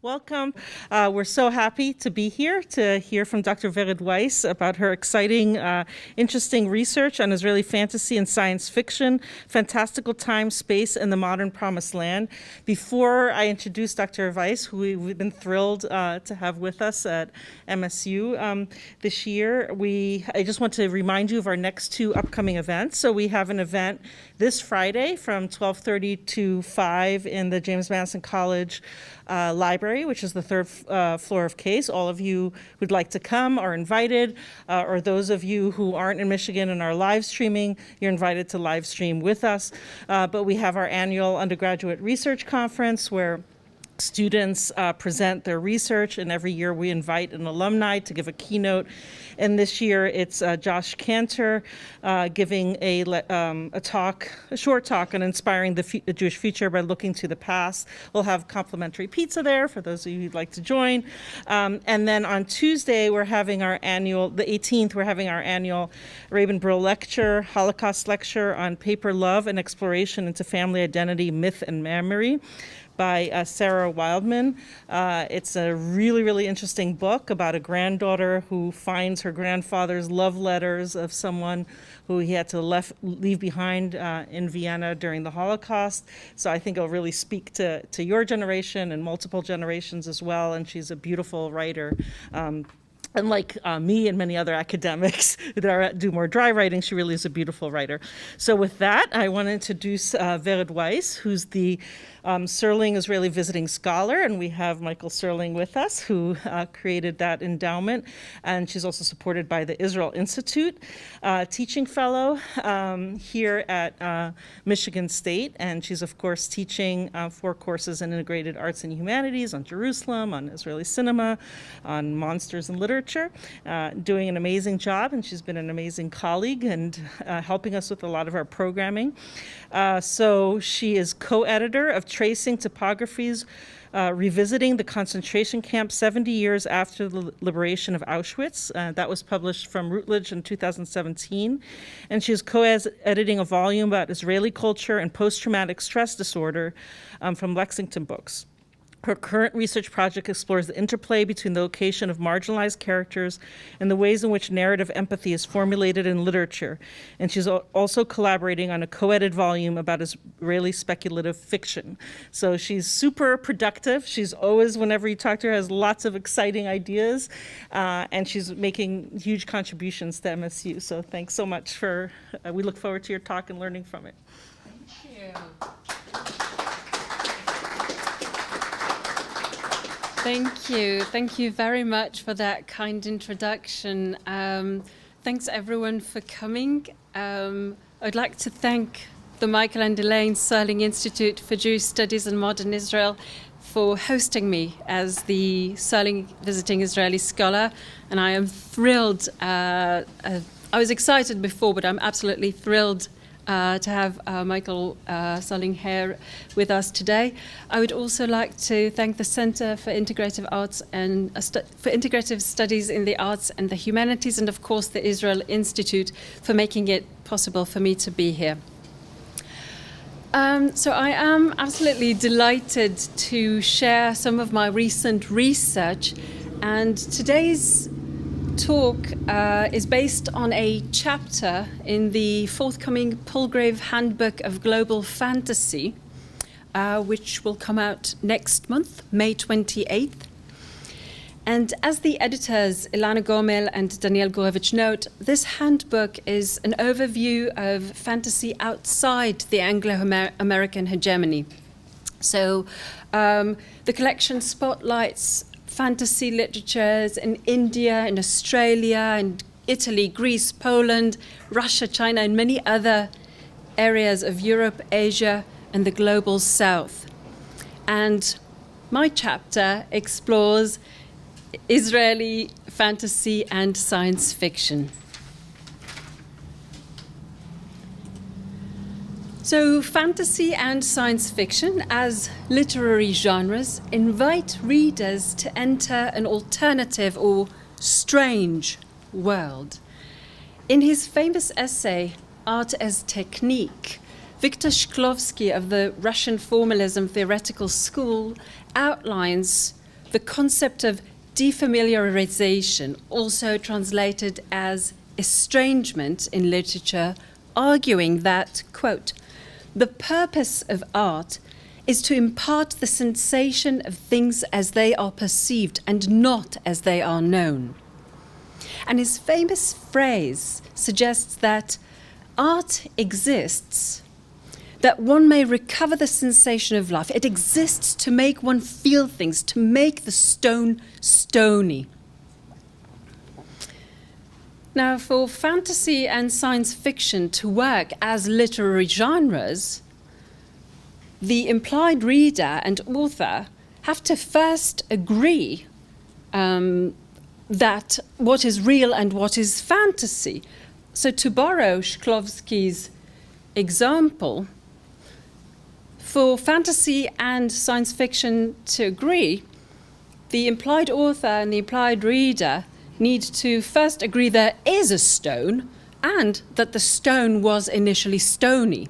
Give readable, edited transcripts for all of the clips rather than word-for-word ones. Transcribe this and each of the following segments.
Welcome. We're so happy to be here to hear from Dr. Vered Weiss about her exciting, interesting research on Israeli fantasy and science fiction, fantastical time, space, and the modern promised land. Before I introduce Dr. Weiss, who we've been thrilled to have with us at MSU this year, I just want to remind you of our next two upcoming events. So we have an event this Friday from 12:30 to 5 in the James Madison College library, which is the third floor of Case. All of you who'd like to come are invited, or those of you who aren't in Michigan and are live streaming, you're invited to live stream with us. But we have our annual undergraduate research conference where students present their research, and every year we invite an alumni to give a keynote. And this year it's Josh Cantor giving a short talk on inspiring the Jewish future by looking to the past. We'll have complimentary pizza there for those of you who'd like to join. And then on Tuesday, the 18th, we're having our annual Rabin Brill lecture, Holocaust lecture on paper love and exploration into family identity, myth, and memory, by Sarah Wildman. It's a really, really interesting book about a granddaughter who finds her grandfather's love letters of someone who he had to leave behind in Vienna during the Holocaust. So I think it'll really speak to your generation and multiple generations as well. And she's a beautiful writer. Unlike me and many other academics that do more dry writing, she really is a beautiful writer. So with that, I want to introduce Vered Weiss, who's the Serling Israeli Visiting Scholar, and we have Michael Serling with us, who created that endowment, and she's also supported by the Israel Institute, teaching fellow here at Michigan State, and she's of course teaching 4 courses in integrated arts and humanities on Jerusalem, on Israeli cinema, on monsters and literature, doing an amazing job, and she's been an amazing colleague and helping us with a lot of our programming. So she is co-editor of Tracing Topographies, Revisiting the Concentration Camp 70 Years After the Liberation of Auschwitz. That was published from Routledge in 2017. And she's co-editing a volume about Israeli culture and post-traumatic stress disorder from Lexington Books. Her current research project explores the interplay between the location of marginalized characters and the ways in which narrative empathy is formulated in literature. And she's also collaborating on a co-edited volume about Israeli speculative fiction. So she's super productive. She's always, whenever you talk to her, has lots of exciting ideas. And she's making huge contributions to MSU. So thanks so much we look forward to your talk and learning from it. Thank you. Thank you. Thank you very much for that kind introduction. Thanks everyone for coming. I'd like to thank the Michael and Elaine Serling Institute for Jewish Studies and Modern Israel for hosting me as the Serling Visiting Israeli Scholar. And I am thrilled. I was excited before, but I'm absolutely thrilled to have Michael Serling here with us today. I would also like to thank the Center for Integrative Arts and for Integrative Studies in the Arts and the Humanities, and of course the Israel Institute for making it possible for me to be here. So I am absolutely delighted to share some of my recent research, and today's talk is based on a chapter in the forthcoming Palgrave Handbook of Global Fantasy, which will come out next month, May 28th. And as the editors Ilana Gomel and Daniel Gurevich note, this handbook is an overview of fantasy outside the Anglo-American hegemony. So the collection spotlights fantasy literatures in India, in Australia, in Italy, Greece, Poland, Russia, China, and many other areas of Europe, Asia, and the global South. And my chapter explores Israeli fantasy and science fiction. So fantasy and science fiction as literary genres invite readers to enter an alternative or strange world. In his famous essay, Art as Technique, Viktor Shklovsky of the Russian Formalism Theoretical School outlines the concept of defamiliarization, also translated as estrangement in literature, arguing that, quote, the purpose of art is to impart the sensation of things as they are perceived and not as they are known. And his famous phrase suggests that art exists that one may recover the sensation of life. It exists to make one feel things, to make the stone stony. Now, for fantasy and science fiction to work as literary genres, the implied reader and author have to first agree that what is real and what is fantasy. So to borrow Shklovsky's example, for fantasy and science fiction to agree, the implied author and the implied reader need to first agree there is a stone and that the stone was initially stony.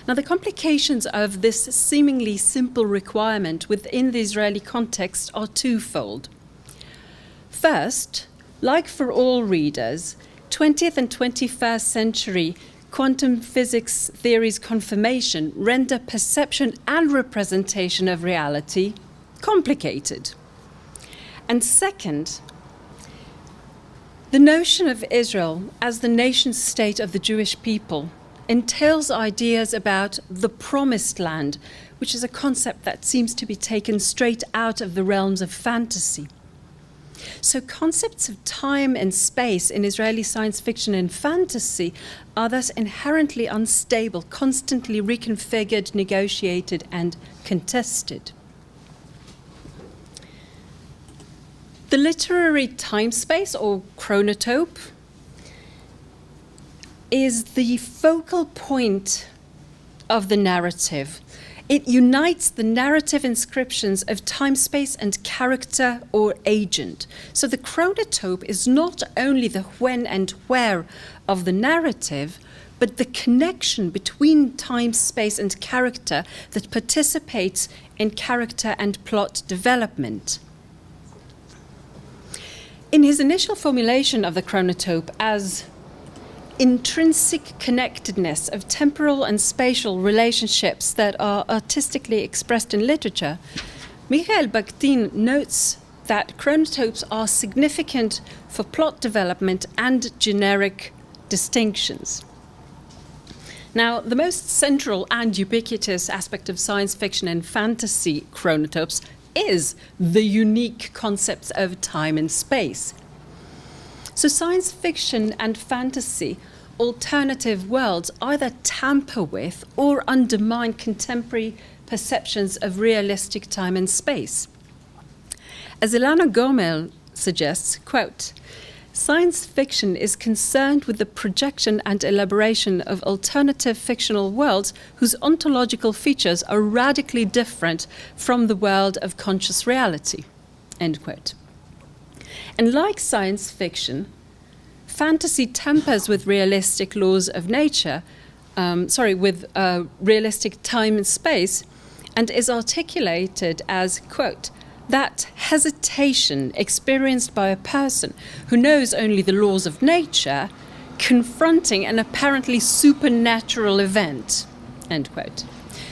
Now, the complications of this seemingly simple requirement within the Israeli context are twofold. First, like for all readers, 20th and 21st century quantum physics theory's confirmation render perception and representation of reality complicated. And second, the notion of Israel as the nation state of the Jewish people entails ideas about the promised land, which is a concept that seems to be taken straight out of the realms of fantasy. So concepts of time and space in Israeli science fiction and fantasy are thus inherently unstable, constantly reconfigured, negotiated, and contested. The literary time-space, or chronotope, is the focal point of the narrative. It unites the narrative inscriptions of time, space, and character or agent. So the chronotope is not only the when and where of the narrative, but the connection between time, space, and character that participates in character and plot development. In his initial formulation of the chronotope as intrinsic connectedness of temporal and spatial relationships that are artistically expressed in literature, Michael Bakhtin notes that chronotopes are significant for plot development and generic distinctions. Now, the most central and ubiquitous aspect of science fiction and fantasy chronotopes is the unique concepts of time and space. So science fiction and fantasy alternative worlds either tamper with or undermine contemporary perceptions of realistic time and space. As Ilana Gomel suggests, quote, science fiction is concerned with the projection and elaboration of alternative fictional worlds whose ontological features are radically different from the world of conscious reality, end quote. And like science fiction, fantasy tampers with realistic laws of nature, with realistic time and space, and is articulated as, quote, that hesitation experienced by a person who knows only the laws of nature, confronting an apparently supernatural event, end quote.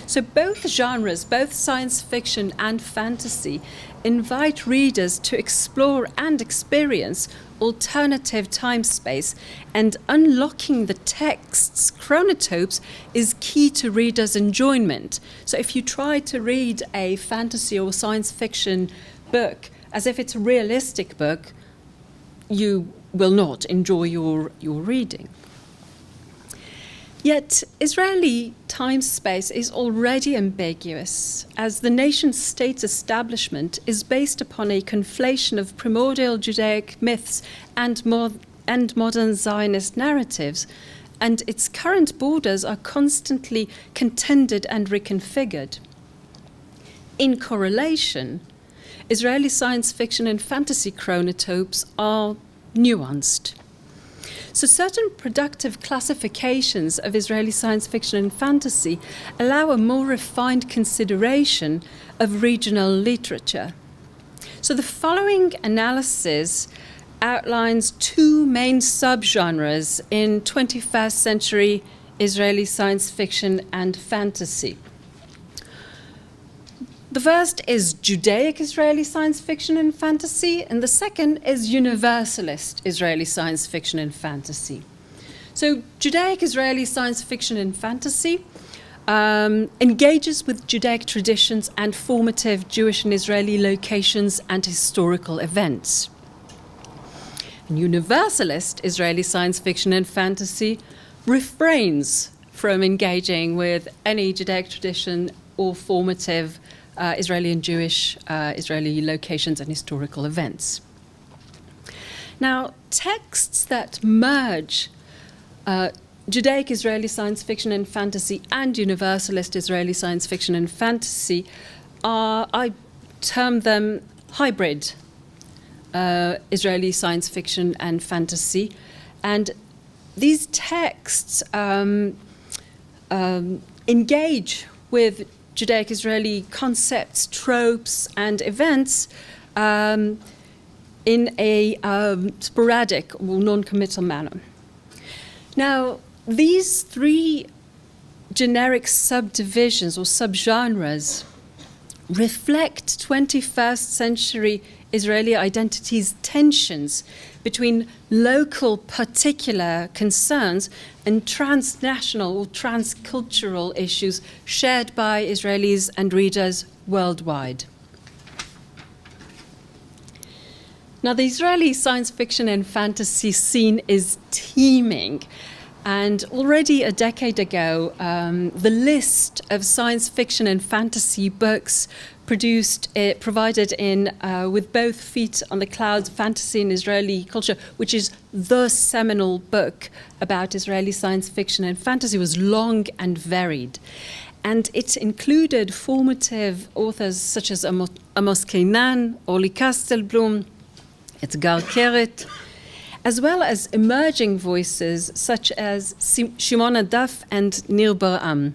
So both genres, both science fiction and fantasy, invite readers to explore and experience alternative time-space, and unlocking the text's chronotopes is key to readers' enjoyment. So if you try to read a fantasy or science fiction book as if it's a realistic book, you will not enjoy your reading. Yet Israeli time-space is already ambiguous, as the nation-state's establishment is based upon a conflation of primordial Judaic myths and modern Zionist narratives, and its current borders are constantly contended and reconfigured. In correlation, Israeli science fiction and fantasy chronotopes are nuanced. So certain productive classifications of Israeli science fiction and fantasy allow a more refined consideration of regional literature. So the following analysis outlines two main subgenres in 21st century Israeli science fiction and fantasy. The first is Judaic Israeli science fiction and fantasy, and the second is Universalist Israeli science fiction and fantasy. So Judaic Israeli science fiction and fantasy engages with Judaic traditions and formative Jewish and Israeli locations and historical events. And Universalist Israeli science fiction and fantasy refrains from engaging with any Judaic tradition or formative Israeli and Jewish Israeli locations and historical events. Now, texts that merge Judaic Israeli science fiction and fantasy and Universalist Israeli science fiction and fantasy I term them hybrid Israeli science fiction and fantasy. And these texts engage with Judaic Israeli concepts, tropes, and events in a sporadic or non-committal manner. Now, these three generic subdivisions or subgenres reflect 21st century Israeli identity's tensions between local particular concerns and transnational or transcultural issues shared by Israelis and readers worldwide. Now, the Israeli science fiction and fantasy scene is teeming. And already a decade ago, the list of science fiction and fantasy books provided in With Both Feet on the Clouds, Fantasy in Israeli Culture, which is the seminal book about Israeli science fiction and fantasy, was long and varied. And it included formative authors such as Amos Keinan, Orly Kastelblum, Etgar Keret, as well as emerging voices such as Shimon Adaf and Nir Bar'am.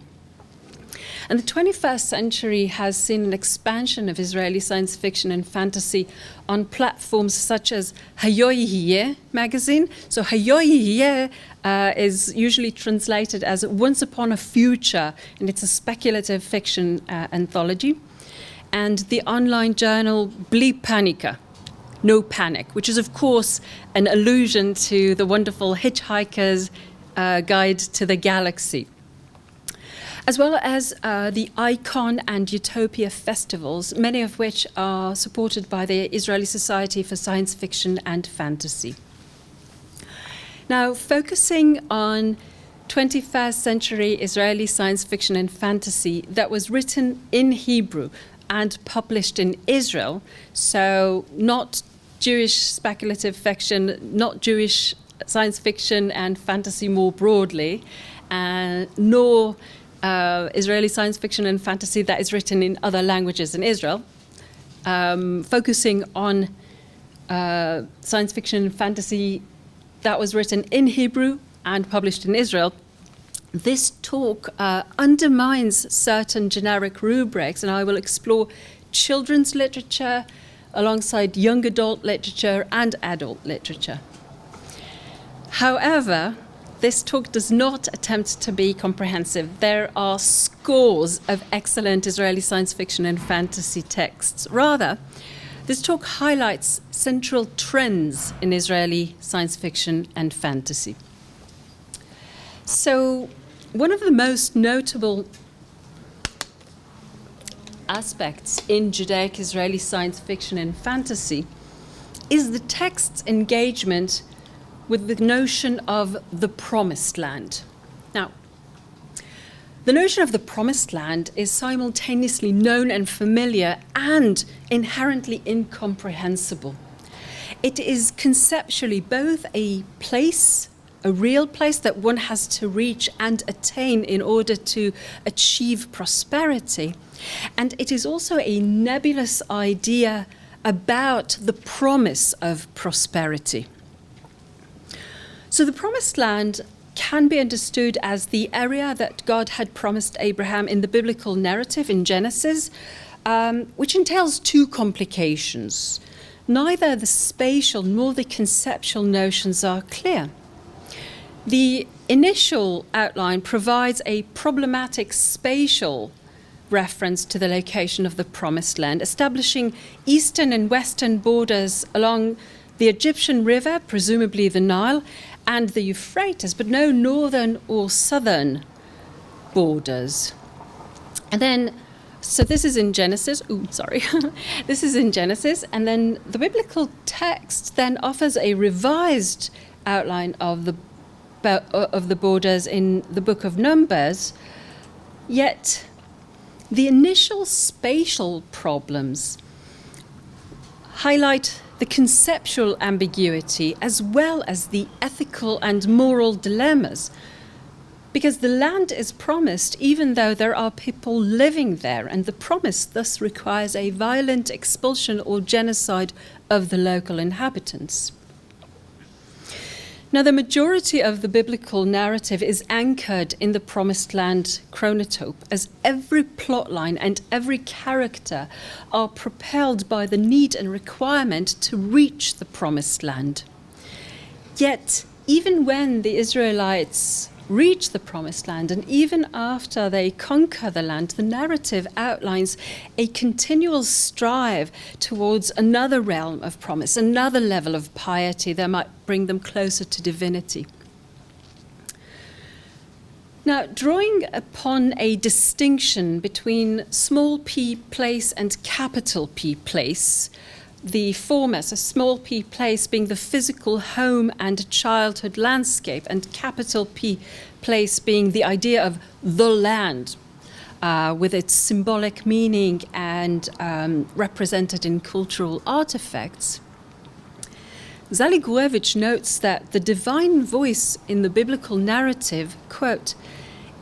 And the 21st century has seen an expansion of Israeli science fiction and fantasy on platforms such as Hayoyihye magazine. So Hayoyihye is usually translated as Once Upon a Future, and it's a speculative fiction anthology. And the online journal Bli Panika, No Panic, which is, of course, an allusion to the wonderful Hitchhiker's Guide to the Galaxy, as well as the Icon and Utopia festivals, many of which are supported by the Israeli Society for Science Fiction and Fantasy. Now, focusing on 21st century Israeli science fiction and fantasy that was written in Hebrew and published in Israel, so not Jewish speculative fiction, not Jewish science fiction and fantasy more broadly, nor Israeli science fiction and fantasy that is written in other languages in Israel, focusing on science fiction and fantasy that was written in Hebrew and published in Israel. This talk undermines certain generic rubrics, and I will explore children's literature alongside young adult literature and adult literature. However, this talk does not attempt to be comprehensive. There are scores of excellent Israeli science fiction and fantasy texts. Rather, this talk highlights central trends in Israeli science fiction and fantasy. So, one of the most notable aspects in Judaic Israeli science fiction and fantasy is the text's engagement with the notion of the promised land. Now, the notion of the promised land is simultaneously known and familiar and inherently incomprehensible. It is conceptually both a place, a real place that one has to reach and attain in order to achieve prosperity, and it is also a nebulous idea about the promise of prosperity. So the Promised Land can be understood as the area that God had promised Abraham in the biblical narrative in Genesis, which entails two complications. Neither the spatial nor the conceptual notions are clear. The initial outline provides a problematic spatial reference to the location of the Promised Land, establishing eastern and western borders along the Egyptian river, presumably the Nile, and the Euphrates, but no northern or southern borders. And then, so this is in Genesis. This is in Genesis, and then the biblical text then offers a revised outline of the borders in the book of Numbers. Yet, the initial spatial problems highlight the conceptual ambiguity as well as the ethical and moral dilemmas, because the land is promised even though there are people living there, and the promise thus requires a violent expulsion or genocide of the local inhabitants. Now, the majority of the biblical narrative is anchored in the Promised Land chronotope, as every plotline and every character are propelled by the need and requirement to reach the Promised Land. Yet, even when the Israelites reach the Promised Land, and even after they conquer the land, the narrative outlines a continual strive towards another realm of promise, another level of piety that might bring them closer to divinity. Now, drawing upon a distinction between small p place and capital P place, the former, so small p place being the physical home and childhood landscape, and capital P place being the idea of the land, with its symbolic meaning and represented in cultural artifacts. Zaligurevich notes that the divine voice in the biblical narrative, quote,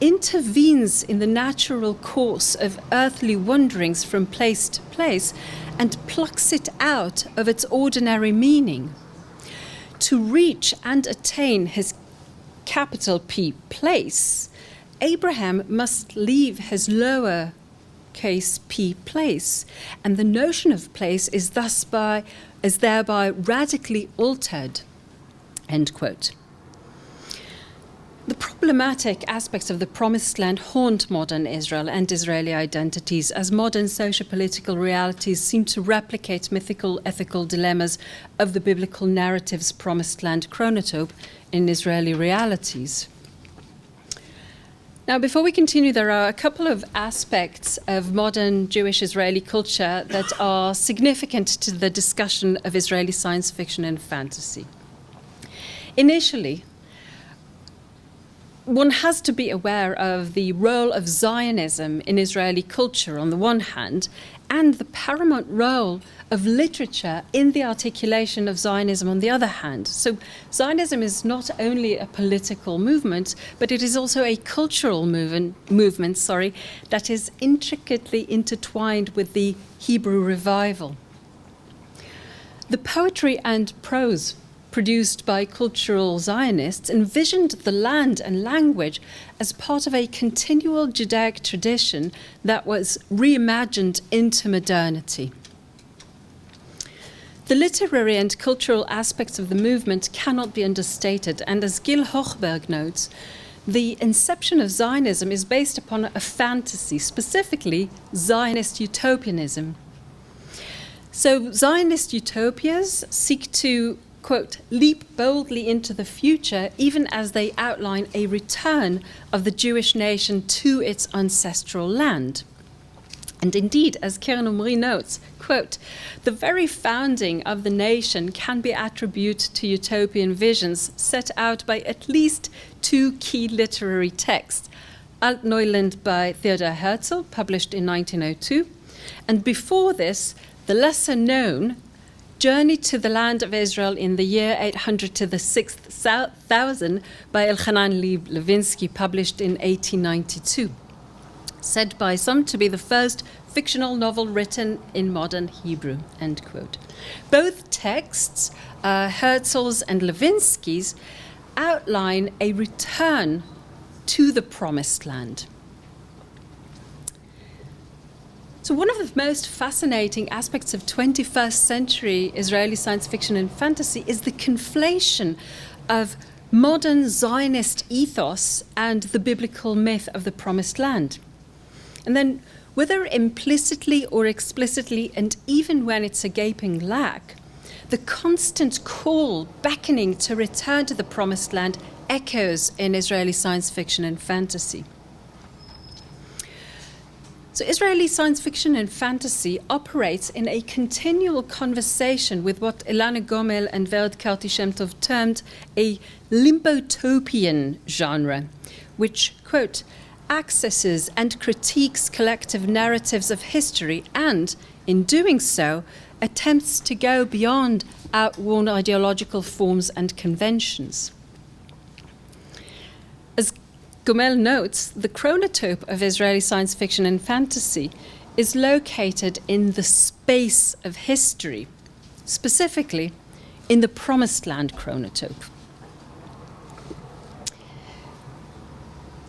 intervenes in the natural course of earthly wanderings from place to place and plucks it out of its ordinary meaning. To reach and attain his capital P place, Abraham must leave his lower case P place, and the notion of place is thereby radically altered, end quote. The problematic aspects of the Promised Land haunt modern Israel and Israeli identities, as modern socio-political realities seem to replicate mythical ethical dilemmas of the biblical narrative's Promised Land chronotope in Israeli realities. Now, before we continue, there are a couple of aspects of modern Jewish Israeli culture that are significant to the discussion of Israeli science fiction and fantasy. Initially, one has to be aware of the role of Zionism in Israeli culture on the one hand, and the paramount role of literature in the articulation of Zionism on the other hand. So Zionism is not only a political movement, but it is also a cultural movement, that is intricately intertwined with the Hebrew revival. The poetry and prose produced by cultural Zionists envisioned the land and language as part of a continual Judaic tradition that was reimagined into modernity. The literary and cultural aspects of the movement cannot be understated, and as Gil Hochberg notes, the inception of Zionism is based upon a fantasy, specifically Zionist utopianism. So Zionist utopias seek to, quote, leap boldly into the future, even as they outline a return of the Jewish nation to its ancestral land. And indeed, as Keren Omri notes, quote, the very founding of the nation can be attributed to utopian visions set out by at least two key literary texts, Alt Neuland by Theodor Herzl, published in 1902, and before this, the lesser known Journey to the Land of Israel in the year 800 to the 6000 by Elchanan Leib Levinsky, published in 1892, said by some to be the first fictional novel written in modern Hebrew, end quote. Both texts, Herzl's and Levinsky's, outline a return to the promised land. So one of the most fascinating aspects of 21st century Israeli science fiction and fantasy is the conflation of modern Zionist ethos and the biblical myth of the promised land. And then, whether implicitly or explicitly, and even when it's a gaping lack, the constant call beckoning to return to the promised land echoes in Israeli science fiction and fantasy. So Israeli science fiction and fantasy operates in a continual conversation with what Ilana Gomel and Vered Karti Shem Tov termed a limbotopian genre, which, quote, accesses and critiques collective narratives of history and, in doing so, attempts to go beyond outworn ideological forms and conventions. As Gomel notes, the chronotope of Israeli science fiction and fantasy is located in the space of history, specifically in the Promised Land chronotope.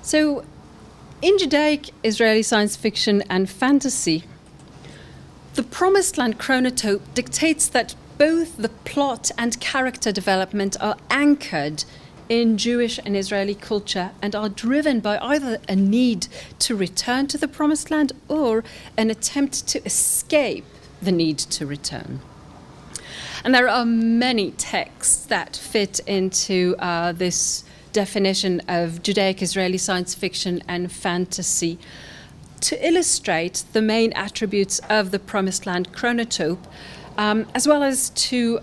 So, in Judaic Israeli science fiction and fantasy, the Promised Land chronotope dictates that both the plot and character development are anchored in Jewish and Israeli culture and are driven by either a need to return to the Promised Land or an attempt to escape the need to return. And there are many texts that fit into this definition of Judaic Israeli science fiction and fantasy to illustrate the main attributes of the Promised Land chronotope, as well as to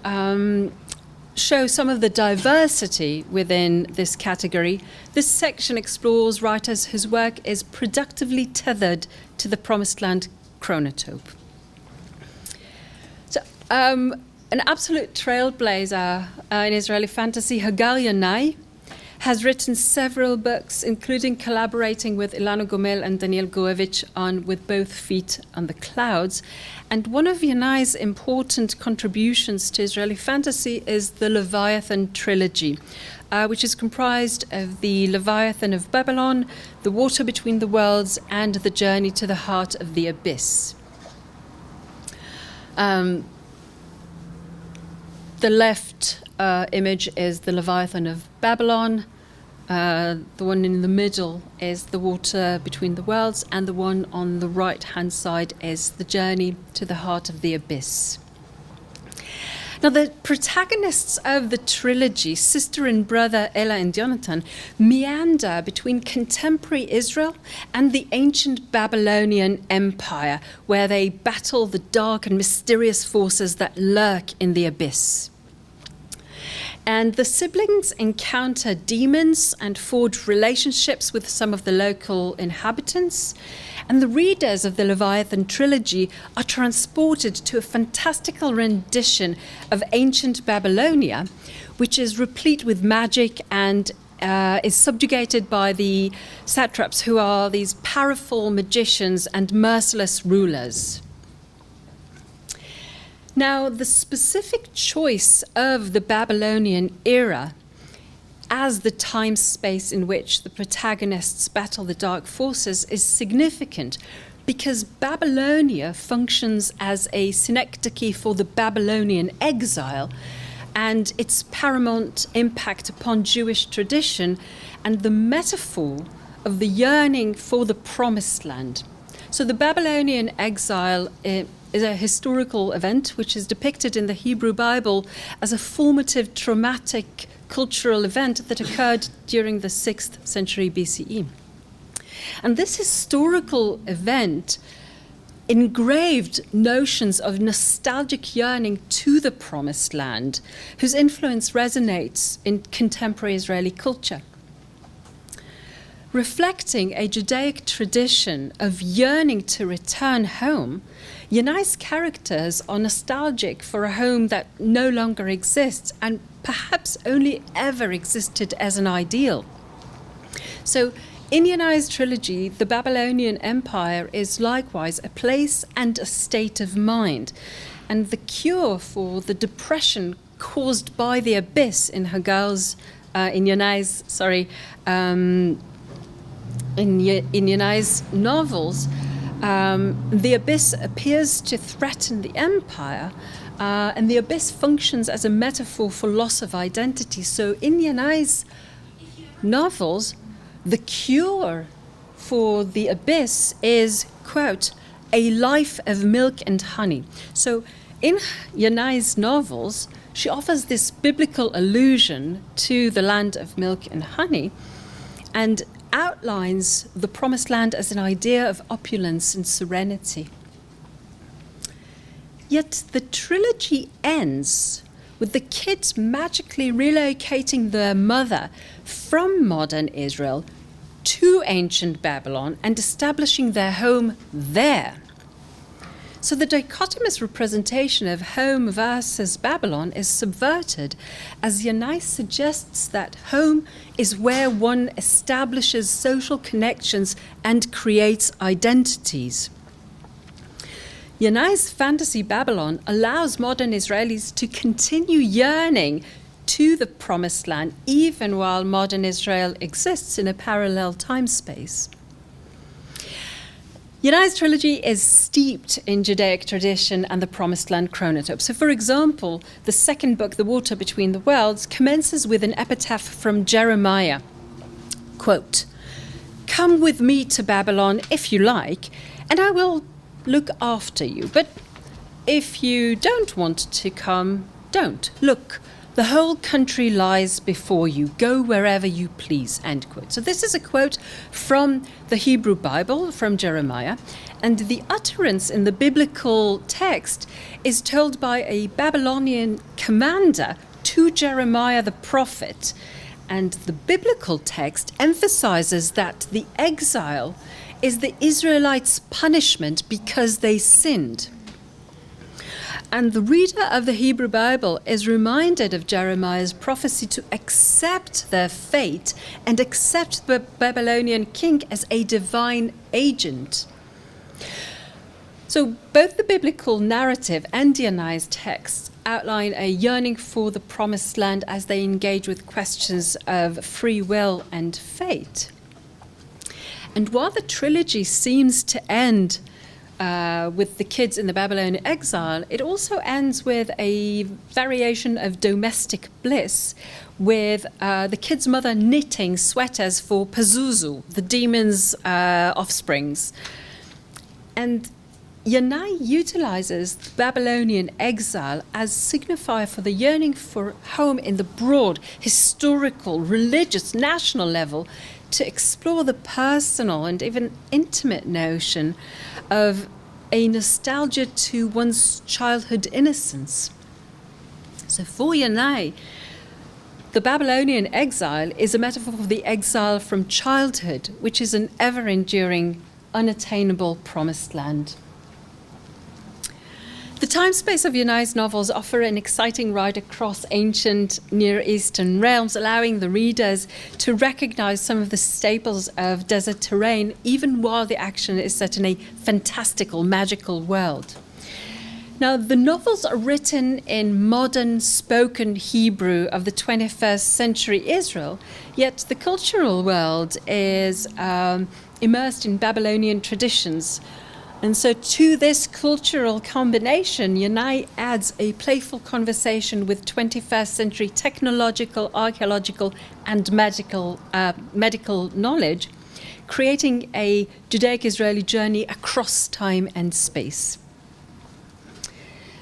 show some of the diversity within this category. This section explores writers whose work is productively tethered to the Promised Land chronotope. So, an absolute trailblazer in Israeli fantasy, Hagar Yanai, has written several books, including collaborating with Ilana Gomel and Daniel Goevich on With Both Feet on the Clouds. And one of Yanai's important contributions to Israeli fantasy is the Leviathan trilogy, which is comprised of the Leviathan of Babylon, The Water Between the Worlds, and The Journey to the Heart of the Abyss. The left image is the Leviathan of Babylon. The one in the middle is The Water Between the Worlds, and the one on the right-hand side is The Journey to the Heart of the Abyss. Now, the protagonists of the trilogy, sister and brother Ella and Jonathan, meander between contemporary Israel and the ancient Babylonian Empire, where they battle the dark and mysterious forces that lurk in the abyss. And the siblings encounter demons and forge relationships with some of the local inhabitants. And the readers of the Leviathan trilogy are transported to a fantastical rendition of ancient Babylonia, which is replete with magic and is subjugated by the satraps, who are these powerful magicians and merciless rulers. Now, the specific choice of the Babylonian era as the time space in which the protagonists battle the dark forces is significant, because Babylonia functions as a synecdoche for the Babylonian exile and its paramount impact upon Jewish tradition and the metaphor of the yearning for the promised land. So the Babylonian exile is a historical event which is depicted in the Hebrew Bible as a formative, traumatic cultural event that occurred during the 6th century BCE. And this historical event engraved notions of nostalgic yearning to the promised land, whose influence resonates in contemporary Israeli culture. Reflecting a Judaic tradition of yearning to return home, Yanai's characters are nostalgic for a home that no longer exists and perhaps only ever existed as an ideal. So, in Yanai's trilogy, the Babylonian Empire is likewise a place and a state of mind, and the cure for the depression caused by the abyss in Hagar's in Yanai's novels, the abyss appears to threaten the empire, and the abyss functions as a metaphor for loss of identity. So in Yanai's novels, the cure for the abyss is, quote, a life of milk and honey. So in Yanai's novels, she offers this biblical allusion to the land of milk and honey and outlines the promised land as an idea of opulence and serenity. Yet the trilogy ends with the kids magically relocating their mother from modern Israel to ancient Babylon and establishing their home there. So the dichotomous representation of home versus Babylon is subverted, as Yanai suggests that home is where one establishes social connections and creates identities. Yanai's fantasy Babylon allows modern Israelis to continue yearning to the promised land, even while modern Israel exists in a parallel time space. Yanai's trilogy is steeped in Judaic tradition and the Promised Land chronotype. So, for example, the second book, The Water Between the Worlds, commences with an epitaph from Jeremiah. Quote, "Come with me to Babylon if you like, and I will look after you. But if you don't want to come, don't. Look, the whole country lies before you. Go wherever you please," end quote. So this is a quote from the Hebrew Bible, from Jeremiah, and the utterance in the biblical text is told by a Babylonian commander to Jeremiah the prophet. And the biblical text emphasizes that the exile is the Israelites' punishment because they sinned. And the reader of the Hebrew Bible is reminded of Jeremiah's prophecy to accept their fate and accept the Babylonian king as a divine agent. So both the biblical narrative and Yanai's text outline a yearning for the promised land as they engage with questions of free will and fate. And while the trilogy seems to end with the kids in the Babylonian exile, it also ends with a variation of domestic bliss, with the kid's mother knitting sweaters for Pazuzu, the demon's offsprings. And Yanai utilizes the Babylonian exile as signifier for the yearning for home in the broad, historical, religious, national level, to explore the personal and even intimate notion of a nostalgia to one's childhood innocence. So for Yanai, the Babylonian exile is a metaphor for the exile from childhood, which is an ever-enduring, unattainable promised land. The time space of Yanai's novels offer an exciting ride across ancient Near Eastern realms, allowing the readers to recognize some of the staples of desert terrain, even while the action is set in a fantastical, magical world. Now, the novels are written in modern spoken Hebrew of the 21st century Israel, yet the cultural world is immersed in Babylonian traditions. And so to this cultural combination, Yanai adds a playful conversation with 21st century technological, archaeological, and medical knowledge, creating a Judaic-Israeli journey across time and space.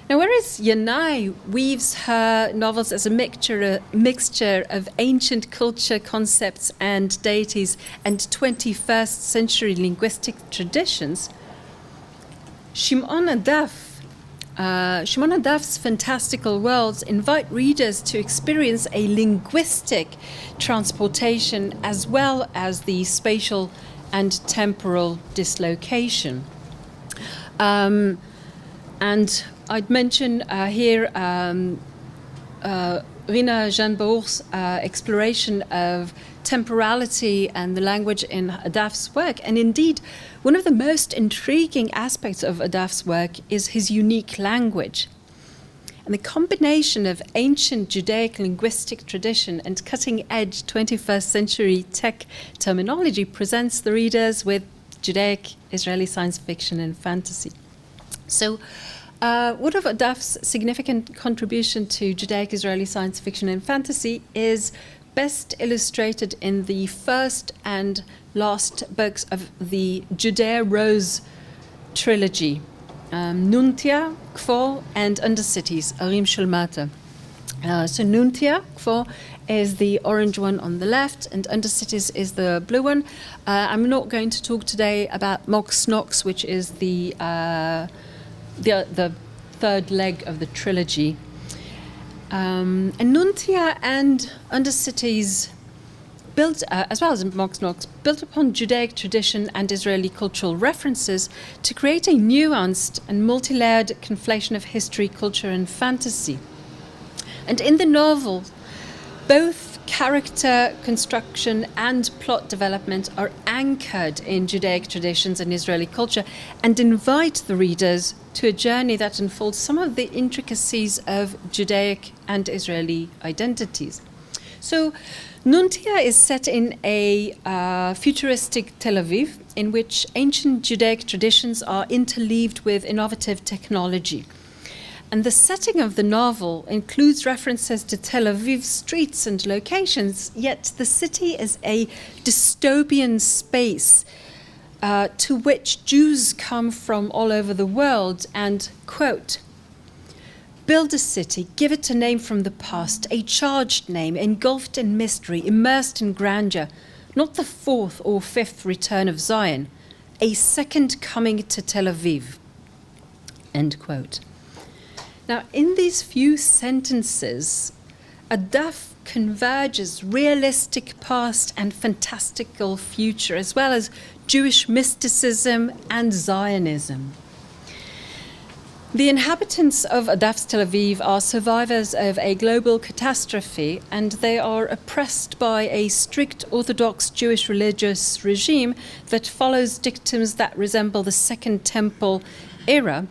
Now, whereas Yanai weaves her novels as a mixture of ancient culture, concepts, and deities and 21st century linguistic traditions, Shimon Adaf's fantastical worlds invite readers to experience a linguistic transportation as well as the spatial and temporal dislocation. And I'd mention here Rina Janbour's exploration of temporality and the language in Adaf's work. And indeed, one of the most intriguing aspects of Adaf's work is his unique language. And the combination of ancient Judaic linguistic tradition and cutting-edge 21st century tech terminology presents the readers with Judaic Israeli science fiction and fantasy. So, one of Adaf's significant contribution to Judaic Israeli science fiction and fantasy is best illustrated in the first and last books of the Judea Rose trilogy, Nuntia, Kfor, and Undercities, Arim Shulmata. So Nuntia, Kfor, is the orange one on the left, and Undercities is the blue one. I'm not going to talk today about Mox Nox, which is the third leg of the trilogy. And Nuntia and Undercities built, as well as Mox Nox, built upon Judaic tradition and Israeli cultural references to create a nuanced and multi-layered conflation of history, culture, and fantasy. And in the novel, both character construction and plot development are anchored in Judaic traditions and Israeli culture and invite the readers to a journey that unfolds some of the intricacies of Judaic and Israeli identities. So, Nuntia is set in a futuristic Tel Aviv in which ancient Judaic traditions are interleaved with innovative technology. And the setting of the novel includes references to Tel Aviv streets and locations, yet the city is a dystopian space to which Jews come from all over the world and, quote, build a city, give it a name from the past, a charged name, engulfed in mystery, immersed in grandeur, not the fourth or fifth return of Zion, a second coming to Tel Aviv, end quote. Now, in these few sentences, Adaf converges realistic past and fantastical future, as well as Jewish mysticism and Zionism. The inhabitants of Adaf's Tel Aviv are survivors of a global catastrophe, and they are oppressed by a strict Orthodox Jewish religious regime that follows dictums that resemble the Second Temple era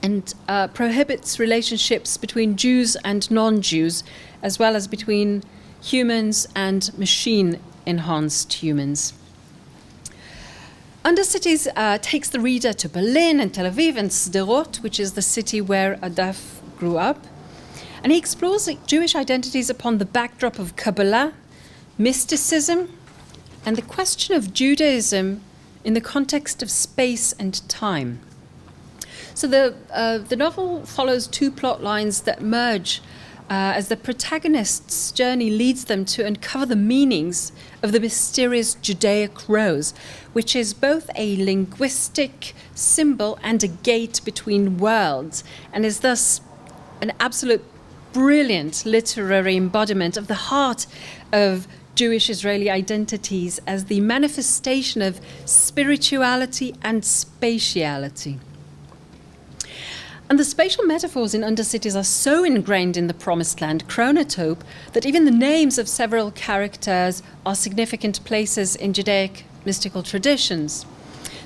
and prohibits relationships between Jews and non-Jews, as well as between humans and machine-enhanced humans. Undercities takes the reader to Berlin and Tel Aviv and Sderot, which is the city where Adaf grew up. And he explores Jewish identities upon the backdrop of Kabbalah, mysticism, and the question of Judaism in the context of space and time. So the novel follows two plot lines that merge as the protagonist's journey leads them to uncover the meanings of the mysterious Judaic rose, which is both a linguistic symbol and a gate between worlds, and is thus an absolute brilliant literary embodiment of the heart of Jewish Israeli identities as the manifestation of spirituality and spatiality. And the spatial metaphors in Undercities are so ingrained in the Promised Land chronotope that even the names of several characters are significant places in Judaic mystical traditions.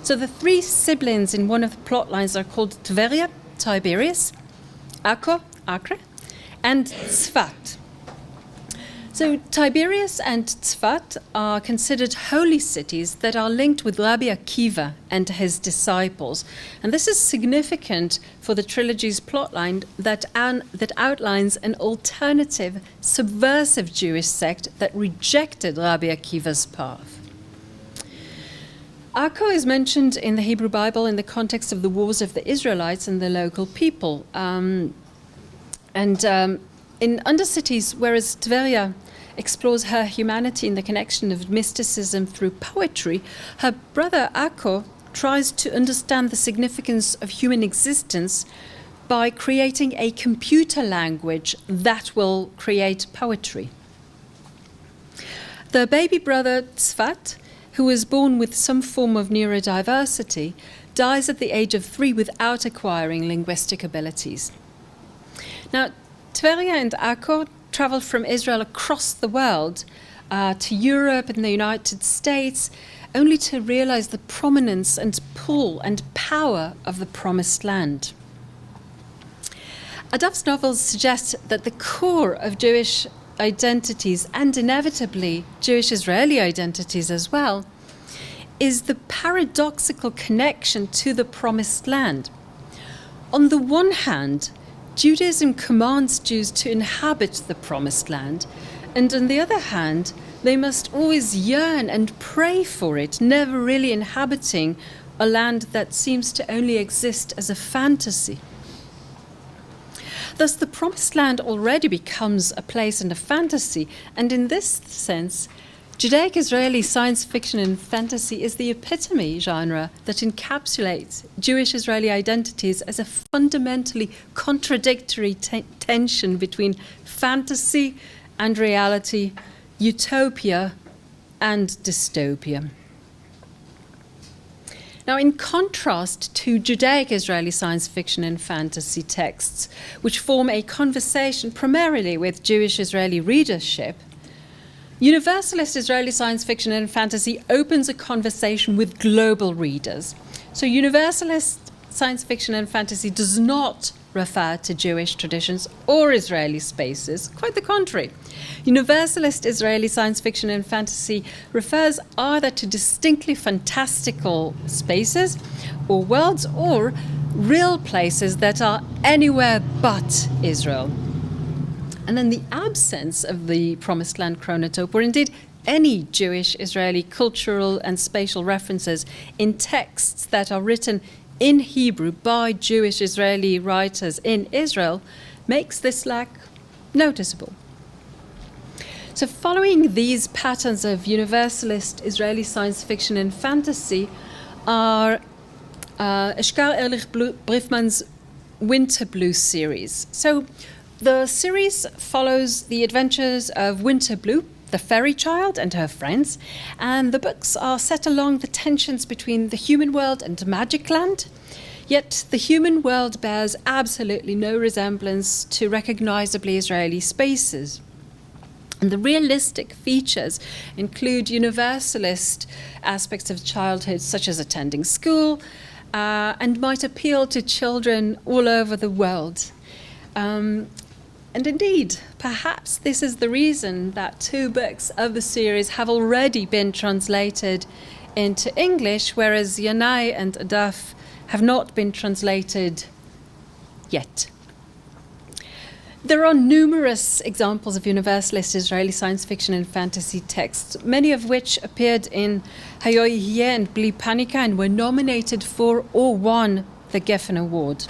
So the three siblings in one of the plot lines are called Tveria, Tiberias, Akko, Acre, and Tzfat. So Tiberias and Tzfat are considered holy cities that are linked with Rabbi Akiva and his disciples. And this is significant for the trilogy's plotline that outlines an alternative, subversive Jewish sect that rejected Rabbi Akiva's path. Akko is mentioned in the Hebrew Bible in the context of the wars of the Israelites and the local people. In Undercities, whereas Tveria explores her humanity in the connection of mysticism through poetry, her brother Akko tries to understand the significance of human existence by creating a computer language that will create poetry. The baby brother Tzfat, who was born with some form of neurodiversity, dies at the age of 3 without acquiring linguistic abilities. Now, Tveria and Akko traveled from Israel across the world to Europe and the United States, only to realize the prominence and pull and power of the Promised Land. Adolf's novels suggest that the core of Jewish identities, and inevitably Jewish Israeli identities as well, is the paradoxical connection to the Promised Land. On the one hand, Judaism commands Jews to inhabit the Promised Land, and on the other hand, they must always yearn and pray for it, never really inhabiting a land that seems to only exist as a fantasy. Thus, the Promised Land already becomes a place and a fantasy, and in this sense, Judaic Israeli science fiction and fantasy is the epitome genre that encapsulates Jewish Israeli identities as a fundamentally contradictory tension between fantasy and reality, utopia and dystopia. Now, in contrast to Judaic Israeli science fiction and fantasy texts, which form a conversation primarily with Jewish Israeli readership, Universalist Israeli science fiction and fantasy opens a conversation with global readers. So Universalist science fiction and fantasy does not refer to Jewish traditions or Israeli spaces, quite the contrary. Universalist Israeli science fiction and fantasy refers either to distinctly fantastical spaces or worlds or real places that are anywhere but Israel. And in the absence of the Promised Land chronotype, or indeed any Jewish Israeli cultural and spatial references in texts that are written in Hebrew by Jewish Israeli writers in Israel, makes this lack noticeable. So following these patterns of Universalist Israeli science fiction and fantasy are Eshkar Ehrlich Briefmann's Winter Blue series. So the series follows the adventures of Winter Blue, the fairy child, and her friends, and the books are set along the tensions between the human world and magic land. Yet the human world bears absolutely no resemblance to recognizably Israeli spaces. And the realistic features include universalist aspects of childhood, such as attending school, and might appeal to children all over the world. And indeed, perhaps this is the reason that 2 books of the series have already been translated into English, whereas Yanai and Adaf have not been translated yet. There are numerous examples of Universalist Israeli science fiction and fantasy texts, many of which appeared in Hayoye and Bli Panika and were nominated for or won the Geffen Award.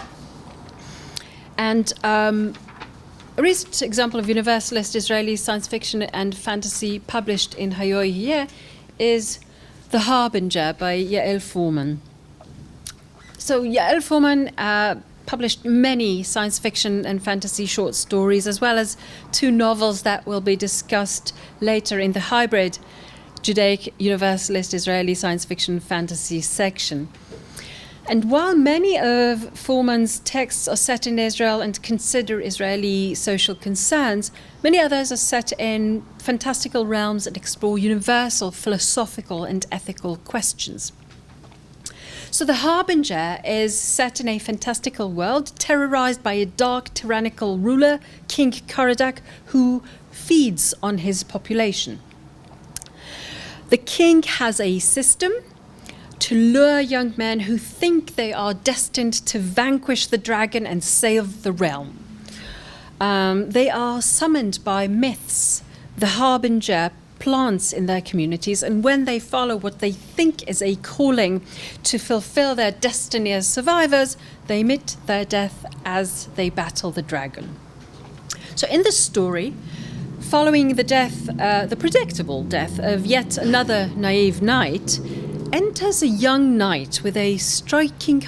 And a recent example of Universalist Israeli science fiction and fantasy published in Hayoye is The Harbinger by Yael Fuhrman. So Yael Fuhrman published many science fiction and fantasy short stories, as well as 2 novels that will be discussed later in the hybrid Judaic Universalist Israeli science fiction and fantasy section. And while many of Fuhrman's texts are set in Israel and consider Israeli social concerns, many others are set in fantastical realms and explore universal philosophical and ethical questions. So The Harbinger is set in a fantastical world terrorized by a dark, tyrannical ruler, King Karadak, who feeds on his population. The king has a system to lure young men who think they are destined to vanquish the dragon and save the realm. They are summoned by myths, the harbinger plants in their communities, and when they follow what they think is a calling to fulfill their destiny as survivors, they meet their death as they battle the dragon. So in the story, following the death, the predictable death of yet another naive knight, enters a young knight with a strikingly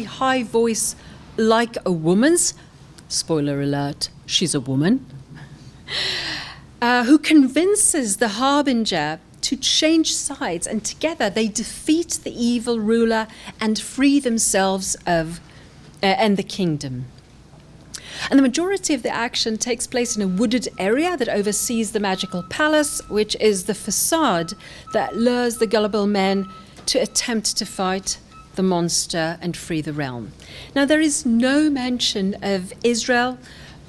high voice like a woman's. Spoiler alert, she's a woman. Who convinces the harbinger to change sides, and together they defeat the evil ruler and free themselves and the kingdom. And the majority of the action takes place in a wooded area that oversees the magical palace, which is the facade that lures the gullible men to attempt to fight the monster, and free the realm. Now, there is no mention of Israel,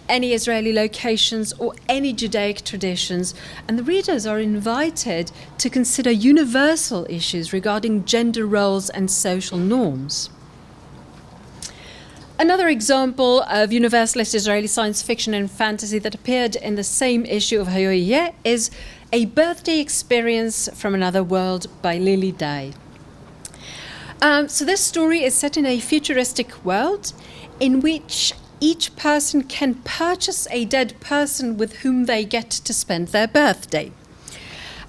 any Israeli locations, or any Judaic traditions, and the readers are invited to consider universal issues regarding gender roles and social norms. Another example of universalist Israeli science fiction and fantasy that appeared in the same issue of Hayoyeh is A Birthday Experience from Another World by Lily Day. So this story is set in a futuristic world in which each person can purchase a dead person with whom they get to spend their birthday.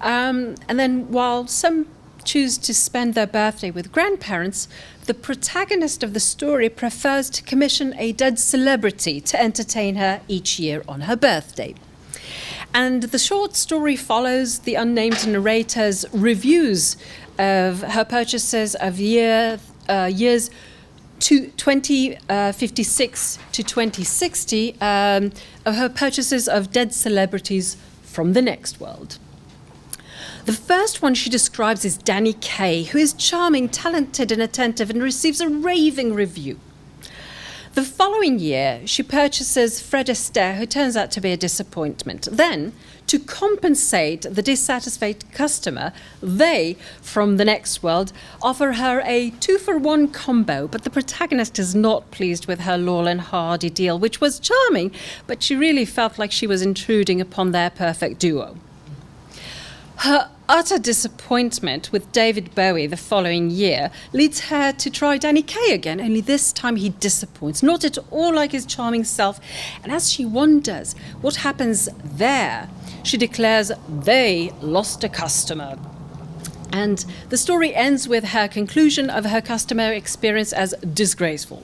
And then while some choose to spend their birthday with grandparents, the protagonist of the story prefers to commission a dead celebrity to entertain her each year on her birthday. And the short story follows the unnamed narrator's reviews of her purchases of years 2056 to 2060 of her purchases of dead celebrities from the next world. The first one she describes is Danny Kaye, who is charming, talented, and attentive and receives a raving review. The following year, she purchases Fred Astaire, who turns out to be a disappointment. Then, to compensate the dissatisfied customer, they, from the next world, offer her a 2-for-1 combo, but the protagonist is not pleased with her Laurel and Hardy deal, which was charming, but she really felt like she was intruding upon their perfect duo. Her utter disappointment with David Bowie the following year leads her to try Danny Kaye again, only this time he disappoints, not at all like his charming self. And as she wonders what happens there, she declares they lost a customer. And the story ends with her conclusion of her customer experience as disgraceful.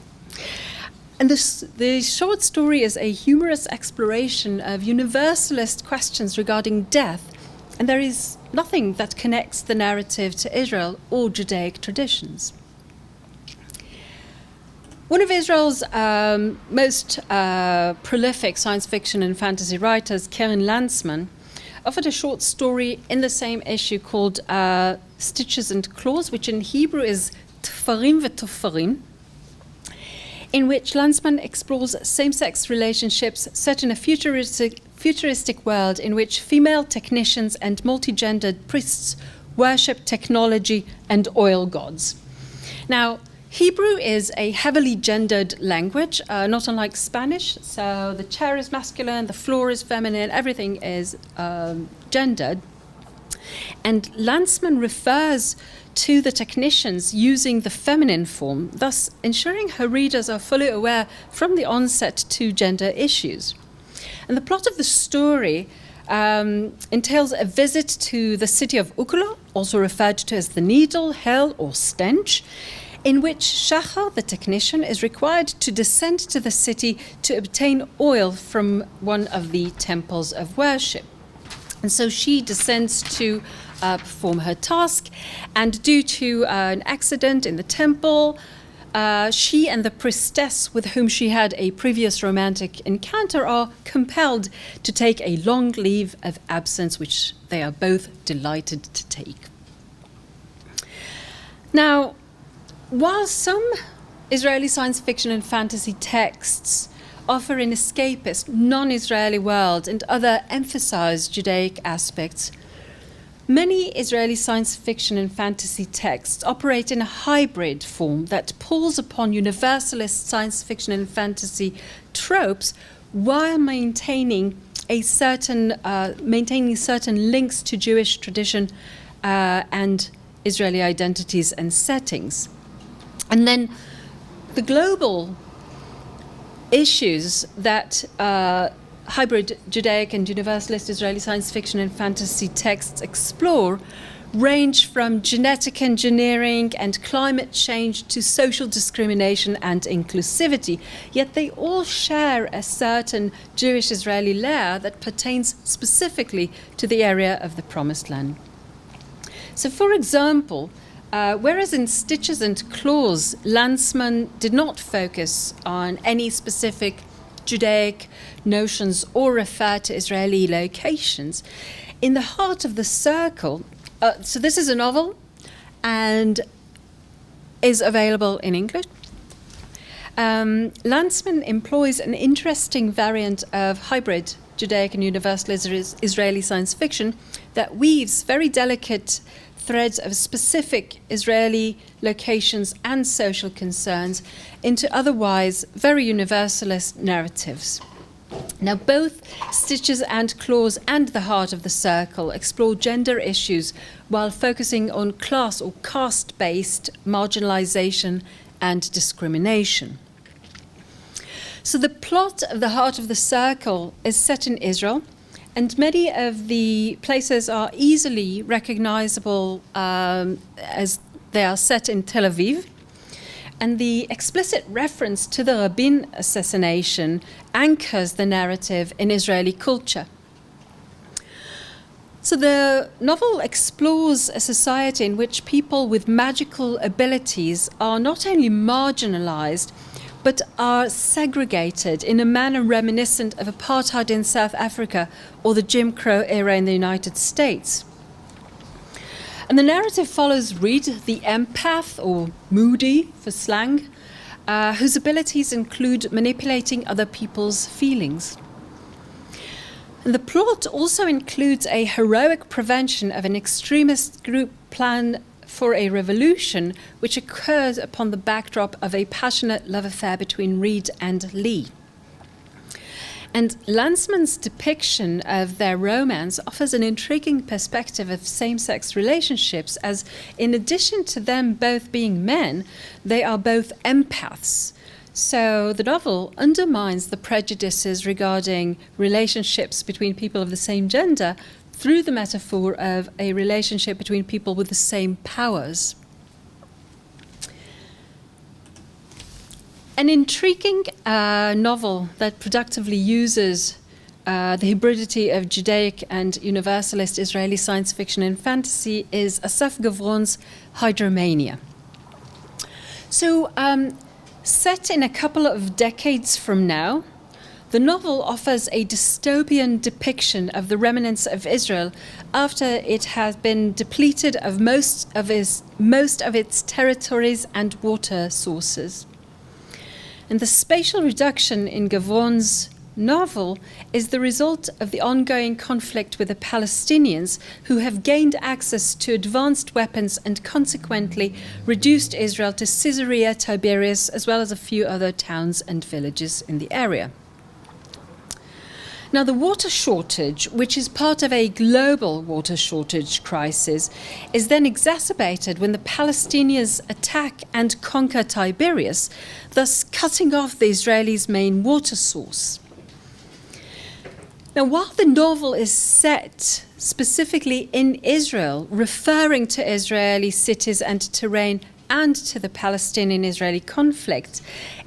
And the short story is a humorous exploration of universalist questions regarding death, and there is nothing that connects the narrative to Israel or Judaic traditions. One of Israel's most prolific science fiction and fantasy writers, Karen Landsman, offered a short story in the same issue called Stitches and Claws, which in Hebrew is Tfarim v'Tofarim, in which Landsman explores same-sex relationships set in a futuristic world in which female technicians and multi-gendered priests worship technology and oil gods. Now, Hebrew is a heavily gendered language, not unlike Spanish. So the chair is masculine, the floor is feminine, everything is gendered. And Landsman refers to the technicians using the feminine form, thus ensuring her readers are fully aware from the onset to gender issues. And the plot of the story entails a visit to the city of Ukla, also referred to as the Needle, Hell, or Stench, in which Shachar, the technician, is required to descend to the city to obtain oil from one of the temples of worship. And so she descends to perform her task, and due to an accident in the temple, she and the priestess with whom she had a previous romantic encounter are compelled to take a long leave of absence, which they are both delighted to take. Now, while some Israeli science fiction and fantasy texts offer an escapist, non-Israeli world and other emphasized Judaic aspects, many Israeli science fiction and fantasy texts operate in a hybrid form that pulls upon universalist science fiction and fantasy tropes while maintaining certain links to Jewish tradition and Israeli identities and settings. And then the global issues that hybrid Judaic and universalist Israeli science fiction and fantasy texts explore range from genetic engineering and climate change to social discrimination and inclusivity, yet they all share a certain Jewish-Israeli layer that pertains specifically to the area of the Promised Land. So, for example, whereas in Stitches and Claws, Landsman did not focus on any specific Judaic notions or refer to Israeli locations, in the Heart of the Circle, so this is a novel, and is available in English. Lanzmann employs an interesting variant of hybrid Judaic and Universalist Israeli science fiction that weaves very delicate threads of specific Israeli locations and social concerns into otherwise very universalist narratives. Now, both Stitches and Claws and The Heart of the Circle explore gender issues while focusing on class or caste-based marginalization and discrimination. So the plot of The Heart of the Circle is set in Israel, and many of the places are easily recognizable as they are set in Tel Aviv. And the explicit reference to the Rabin assassination anchors the narrative in Israeli culture. So the novel explores a society in which people with magical abilities are not only marginalized, but are segregated in a manner reminiscent of apartheid in South Africa or the Jim Crow era in the United States. And the narrative follows Reed, the empath, or moody for slang, whose abilities include manipulating other people's feelings. And the plot also includes a heroic prevention of an extremist group plan for a revolution, which occurs upon the backdrop of a passionate love affair between Reed and Lee. And Lanzmann's depiction of their romance offers an intriguing perspective of same-sex relationships, as in addition to them both being men, they are both empaths. So the novel undermines the prejudices regarding relationships between people of the same gender through the metaphor of a relationship between people with the same powers. An intriguing novel that productively uses the hybridity of Judaic and Universalist Israeli science fiction and fantasy is Asaf Gavron's Hydromania. So, set in a couple of decades from now, the novel offers a dystopian depiction of the remnants of Israel after it has been depleted of most of its territories and water sources. And the spatial reduction in Gavron's novel is the result of the ongoing conflict with the Palestinians, who have gained access to advanced weapons and consequently reduced Israel to Caesarea Tiberias, as well as a few other towns and villages in the area. Now, the water shortage, which is part of a global water shortage crisis, is then exacerbated when the Palestinians attack and conquer Tiberias, thus cutting off the Israelis' main water source. Now, while the novel is set specifically in Israel, referring to Israeli cities and terrain and to the Palestinian-Israeli conflict,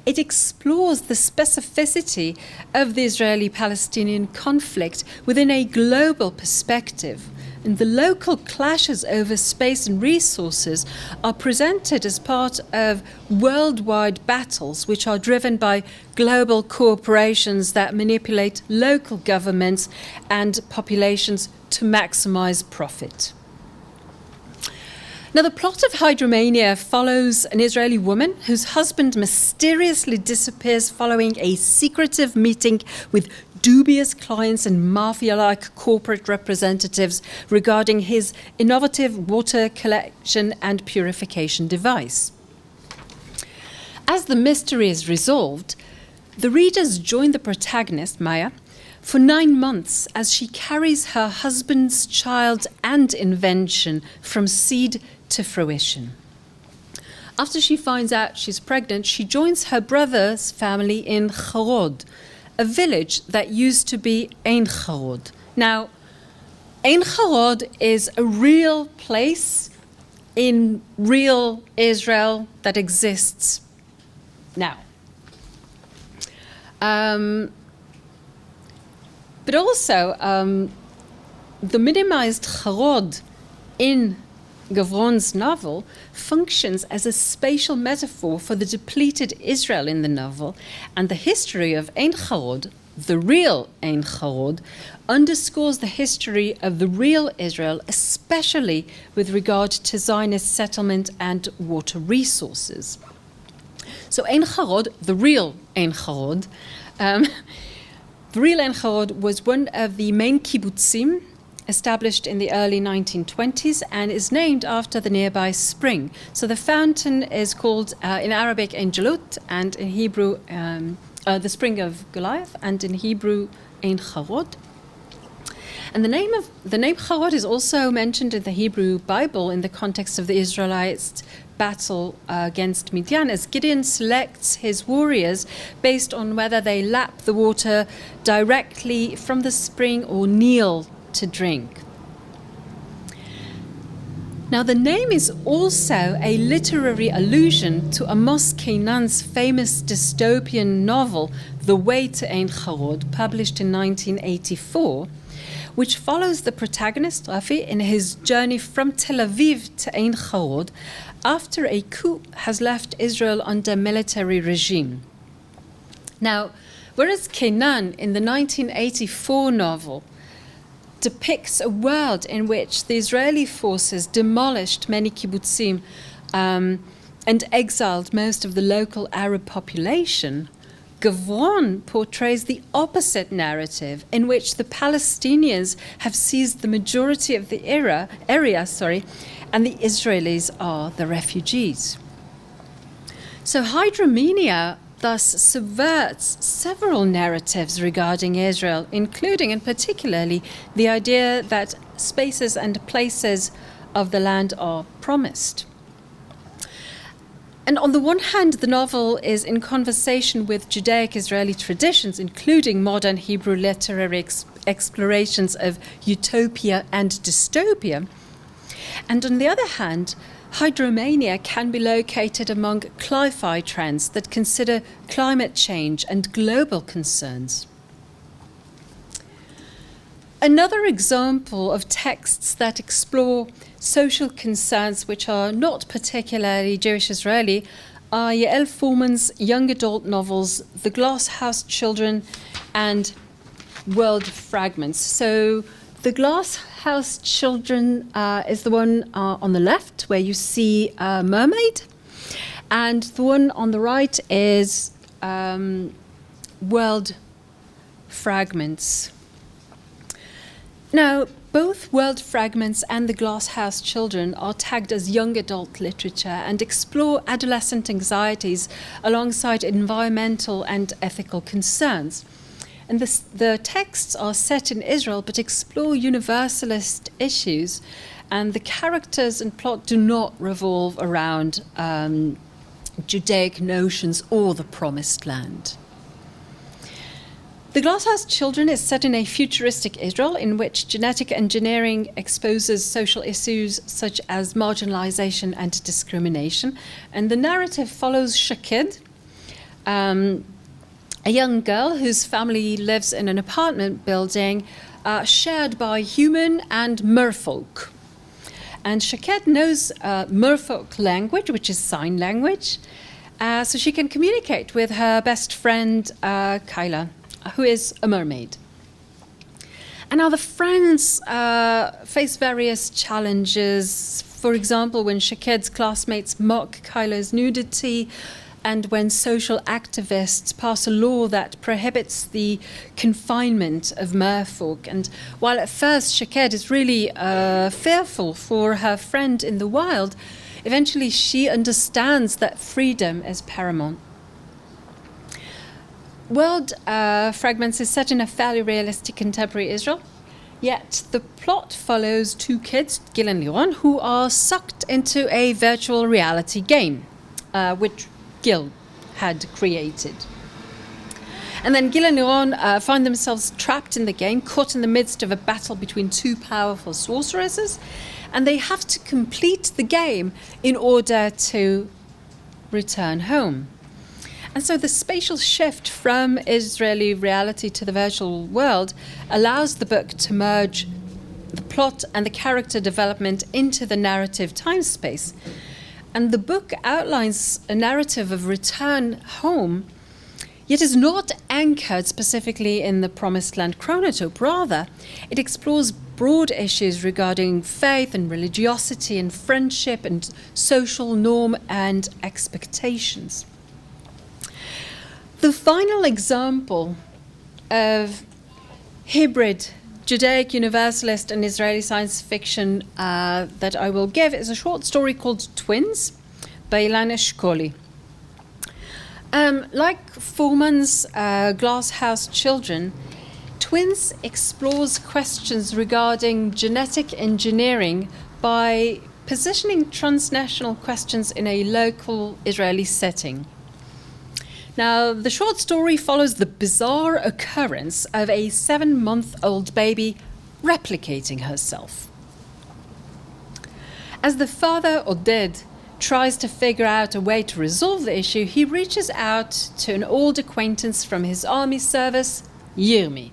it explores the specificity of the Israeli-Palestinian conflict within a global perspective. And the local clashes over space and resources are presented as part of worldwide battles, which are driven by global corporations that manipulate local governments and populations to maximize profit. Now, the plot of Hydromania follows an Israeli woman whose husband mysteriously disappears following a secretive meeting with dubious clients and mafia-like corporate representatives regarding his innovative water collection and purification device. As the mystery is resolved, the readers join the protagonist, Maya, for 9 months as she carries her husband's child and invention from seed to fruition. After she finds out she's pregnant, she joins her brother's family in Harod, a village that used to be Ein Harod. Now, Ein Harod is a real place in real Israel that exists now. But also, the minimized Harod in Gavron's novel functions as a spatial metaphor for the depleted Israel in the novel and the history of Ein Harod, the real Ein Charod, underscores the history of the real Israel, especially with regard to Zionist settlement and water resources. So Ein Charod, the real Ein Charod, the real Ein Charod was one of the main kibbutzim established in the early 1920s and is named after the nearby spring. So the fountain is called in Arabic Ein Jalut, and in Hebrew the spring of Goliath, and in Hebrew Ein Charod. And the name Charod is also mentioned in the Hebrew Bible in the context of the Israelites' battle against Midian, as Gideon selects his warriors based on whether they lap the water directly from the spring or kneel to drink. Now, the name is also a literary allusion to Amos Kenan's famous dystopian novel, The Way to Ein Charod, published in 1984, which follows the protagonist, Rafi, in his journey from Tel Aviv to Ein Charod after a coup has left Israel under military regime. Now, whereas Kenan in the 1984 novel depicts a world in which the Israeli forces demolished many kibbutzim and exiled most of the local Arab population, Gavron portrays the opposite narrative, in which the Palestinians have seized the majority of the area, and the Israelis are the refugees. So Hydromenia thus subverts several narratives regarding Israel, including and particularly the idea that spaces and places of the land are promised. And on the one hand, the novel is in conversation with Judaic Israeli traditions, including modern Hebrew literary explorations of utopia and dystopia. And on the other hand, Hydromania can be located among cli-fi trends that consider climate change and global concerns. Another example of texts that explore social concerns which are not particularly Jewish Israeli are Yael Fuhrman's young adult novels, The Glass House Children and World Fragments. So The Glass House Children is the one on the left, where you see a mermaid, and the one on the right is World Fragments. Now, both World Fragments and The Glass House Children are tagged as young adult literature and explore adolescent anxieties alongside environmental and ethical concerns. And the texts are set in Israel but explore universalist issues, and the characters and plot do not revolve around Judaic notions or the Promised Land. The Glasshouse Children is set in a futuristic Israel in which genetic engineering exposes social issues such as marginalization and discrimination. And the narrative follows Shaked, a young girl whose family lives in an apartment building shared by human and merfolk. And Shaked knows merfolk language, which is sign language, so she can communicate with her best friend, Kyla, who is a mermaid. And now the friends face various challenges. For example, when Shaked's classmates mock Kyla's nudity, and when social activists pass a law that prohibits the confinement of merfolk. And while at first Shaked is really fearful for her friend in the wild, eventually she understands that freedom is paramount. World Fragments is set in a fairly realistic contemporary Israel, yet the plot follows two kids, Gil and Liron, who are sucked into a virtual reality game, which Gil had created. And then Gil and Liron find themselves trapped in the game, caught in the midst of a battle between two powerful sorceresses, and they have to complete the game in order to return home. And so the spatial shift from Israeli reality to the virtual world allows the book to merge the plot and the character development into the narrative time space. And the book outlines a narrative of return home, yet is not anchored specifically in the Promised Land chronotype. Rather, it explores broad issues regarding faith and religiosity and friendship and social norm and expectations. The final example of hybrid Judaic, Universalist and Israeli science fiction that I will give is a short story called Twins by Ilan Eshkoli. Like Fuhrman's Glass House Children, Twins explores questions regarding genetic engineering by positioning transnational questions in a local Israeli setting. Now, the short story follows the bizarre occurrence of a 7-month-old baby replicating herself. As the father, Oded, tries to figure out a way to resolve the issue, he reaches out to an old acquaintance from his army service, Yirmi.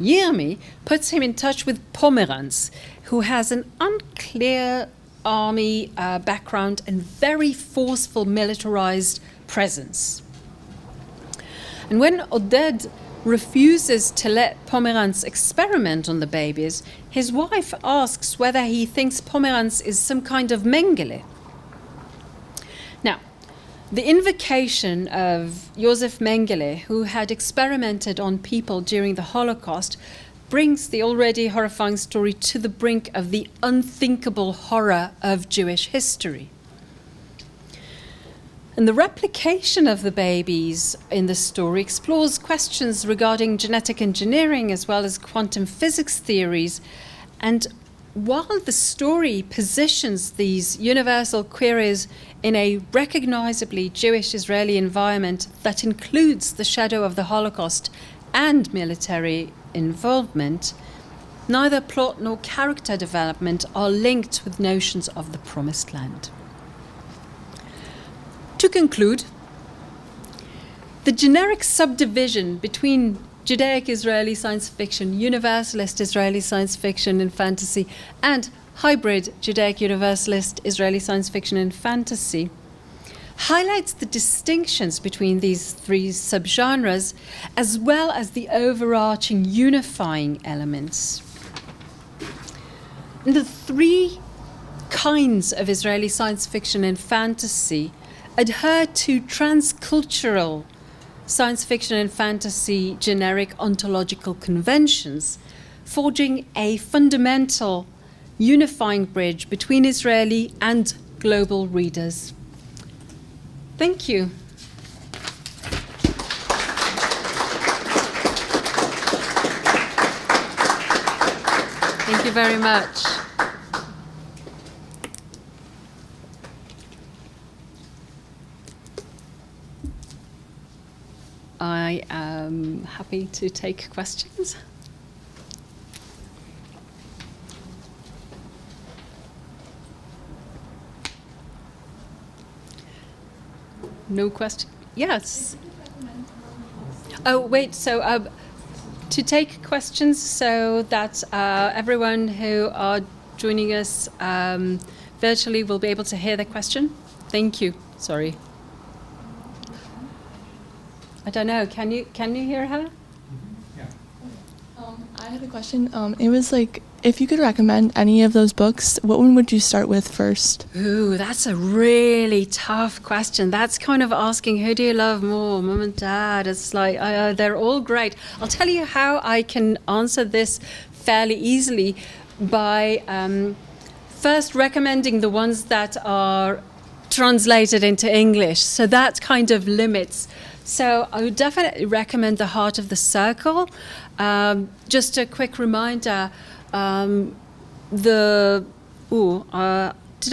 Yirmi puts him in touch with Pomeranz, who has an unclear army background and very forceful militarized presence. And when Oded refuses to let Pomeranz experiment on the babies, his wife asks whether he thinks Pomeranz is some kind of Mengele. Now, the invocation of Josef Mengele, who had experimented on people during the Holocaust, brings the already horrifying story to the brink of the unthinkable horror of Jewish history. And the replication of the babies in the story explores questions regarding genetic engineering as well as quantum physics theories. And while the story positions these universal queries in a recognizably Jewish Israeli environment that includes the shadow of the Holocaust and military involvement, neither plot nor character development are linked with notions of the Promised Land. To conclude, the generic subdivision between Judaic Israeli science fiction, Universalist Israeli science fiction and fantasy, and hybrid Judaic Universalist Israeli science fiction and fantasy highlights the distinctions between these three subgenres, as well as the overarching unifying elements. And the three kinds of Israeli science fiction and fantasy adhere to transcultural science fiction and fantasy generic ontological conventions, forging a fundamental unifying bridge between Israeli and global readers. Thank you. Thank you very much. I am happy to take questions. No question? Yes. Oh, wait, so to take questions so that everyone who are joining us virtually will be able to hear the question. Thank you. Sorry. I don't know. Can you hear her? Yeah. I had a question. It was like, if you could recommend any of those books, what one would you start with first? Ooh, that's a really tough question. That's kind of asking, who do you love more, mum and dad? It's like, they're all great. I'll tell you how I can answer this fairly easily by first recommending the ones that are translated into English. So that kind of limits. So I would definitely recommend The Heart of the Circle. Just a quick reminder, did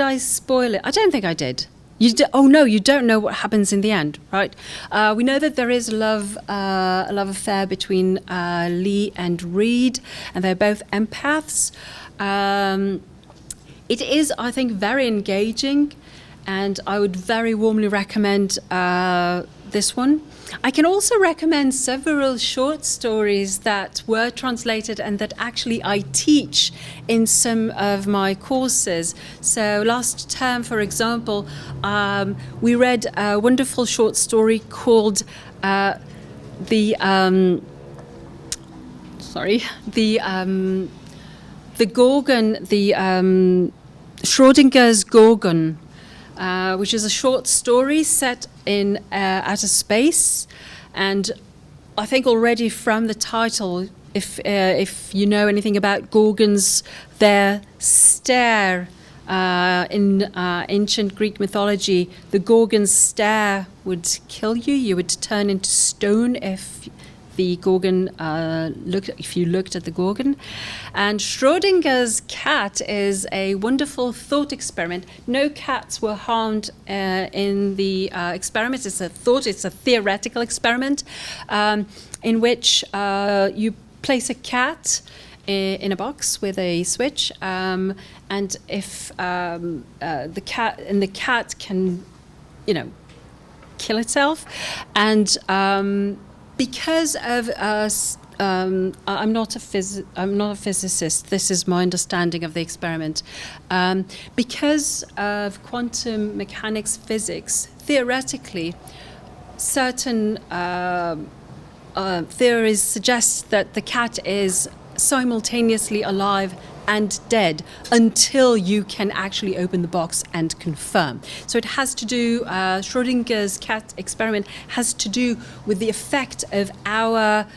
I spoil it? I don't think I did. Oh no, you don't know what happens in the end, right? We know that there is a love affair between Lee and Reed, and they're both empaths. It is, I think, very engaging, and I would very warmly recommend this one. I can also recommend several short stories that were translated and that actually I teach in some of my courses. So last term, for example, we read a wonderful short story called the Gorgon, Schrodinger's Gorgon, which is a short story set in outer space. And I think already from the title, if you know anything about Gorgons, their stare in ancient Greek mythology, the Gorgon's stare would kill you. You would turn into stone if the Gorgon if you looked at the Gorgon. And Schrodinger's cat is a wonderful thought experiment. No cats were harmed in the experiment. It's a theoretical experiment in which you place a cat in a box with a switch, and if the cat can, kill itself, and because of I'm not a physicist. This is my understanding of the experiment. Because of quantum mechanics physics, theoretically, certain theories suggest that the cat is simultaneously alive and dead until you can actually open the box and confirm. So it has to do, Schrodinger's cat experiment has to do with the effect of our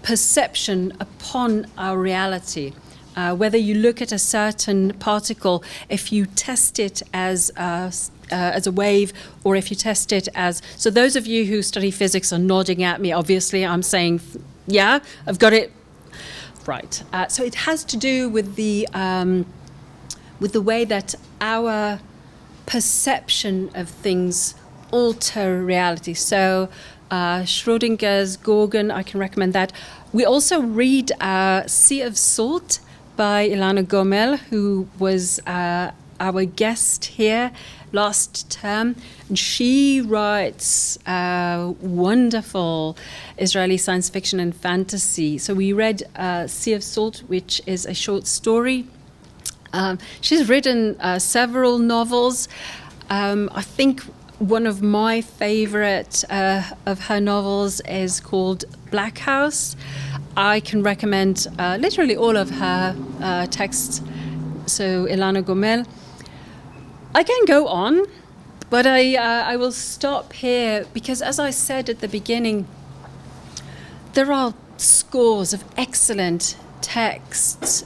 perception upon our reality. Whether you look at a certain particle, if you test it as a wave, or if you test it as... So those of you who study physics are nodding at me. Obviously, I'm saying, yeah, I've got it right. So it has to do with the way that our perception of things alter reality. So Schrodinger's Gorgon, I can recommend that. We also read Sea of Salt by Ilana Gomel, who was our guest here last term. And she writes wonderful Israeli science fiction and fantasy. So we read Sea of Salt, which is a short story. She's written several novels. I think one of my favorite of her novels is called Black House. I can recommend literally all of her texts. So Ilana Gomel. I can go on, but I will stop here because, as I said at the beginning, there are scores of excellent texts.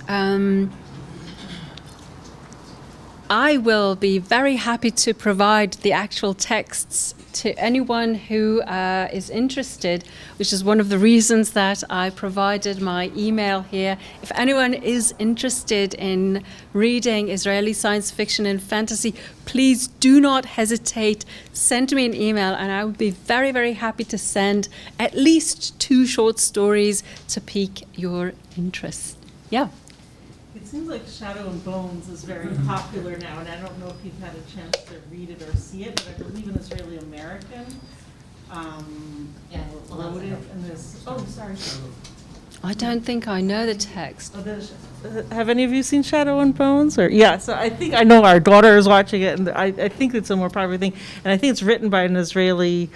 I will be very happy to provide the actual texts to anyone who is interested, which is one of the reasons that I provided my email here. If anyone is interested in reading Israeli science fiction and fantasy, please do not hesitate. Send me an email and I would be very, very happy to send at least 2 short stories to pique your interest. Yeah. It seems like Shadow and Bones is very popular now, and I don't know if you've had a chance to read it or see it, but I believe an Israeli American wrote it in this. Oh, sorry. I don't think I know the text. Have any of you seen Shadow and Bones? Or yeah, so I think I know our daughter is watching it, and I think it's a more popular thing, and I think it's written by an Israeli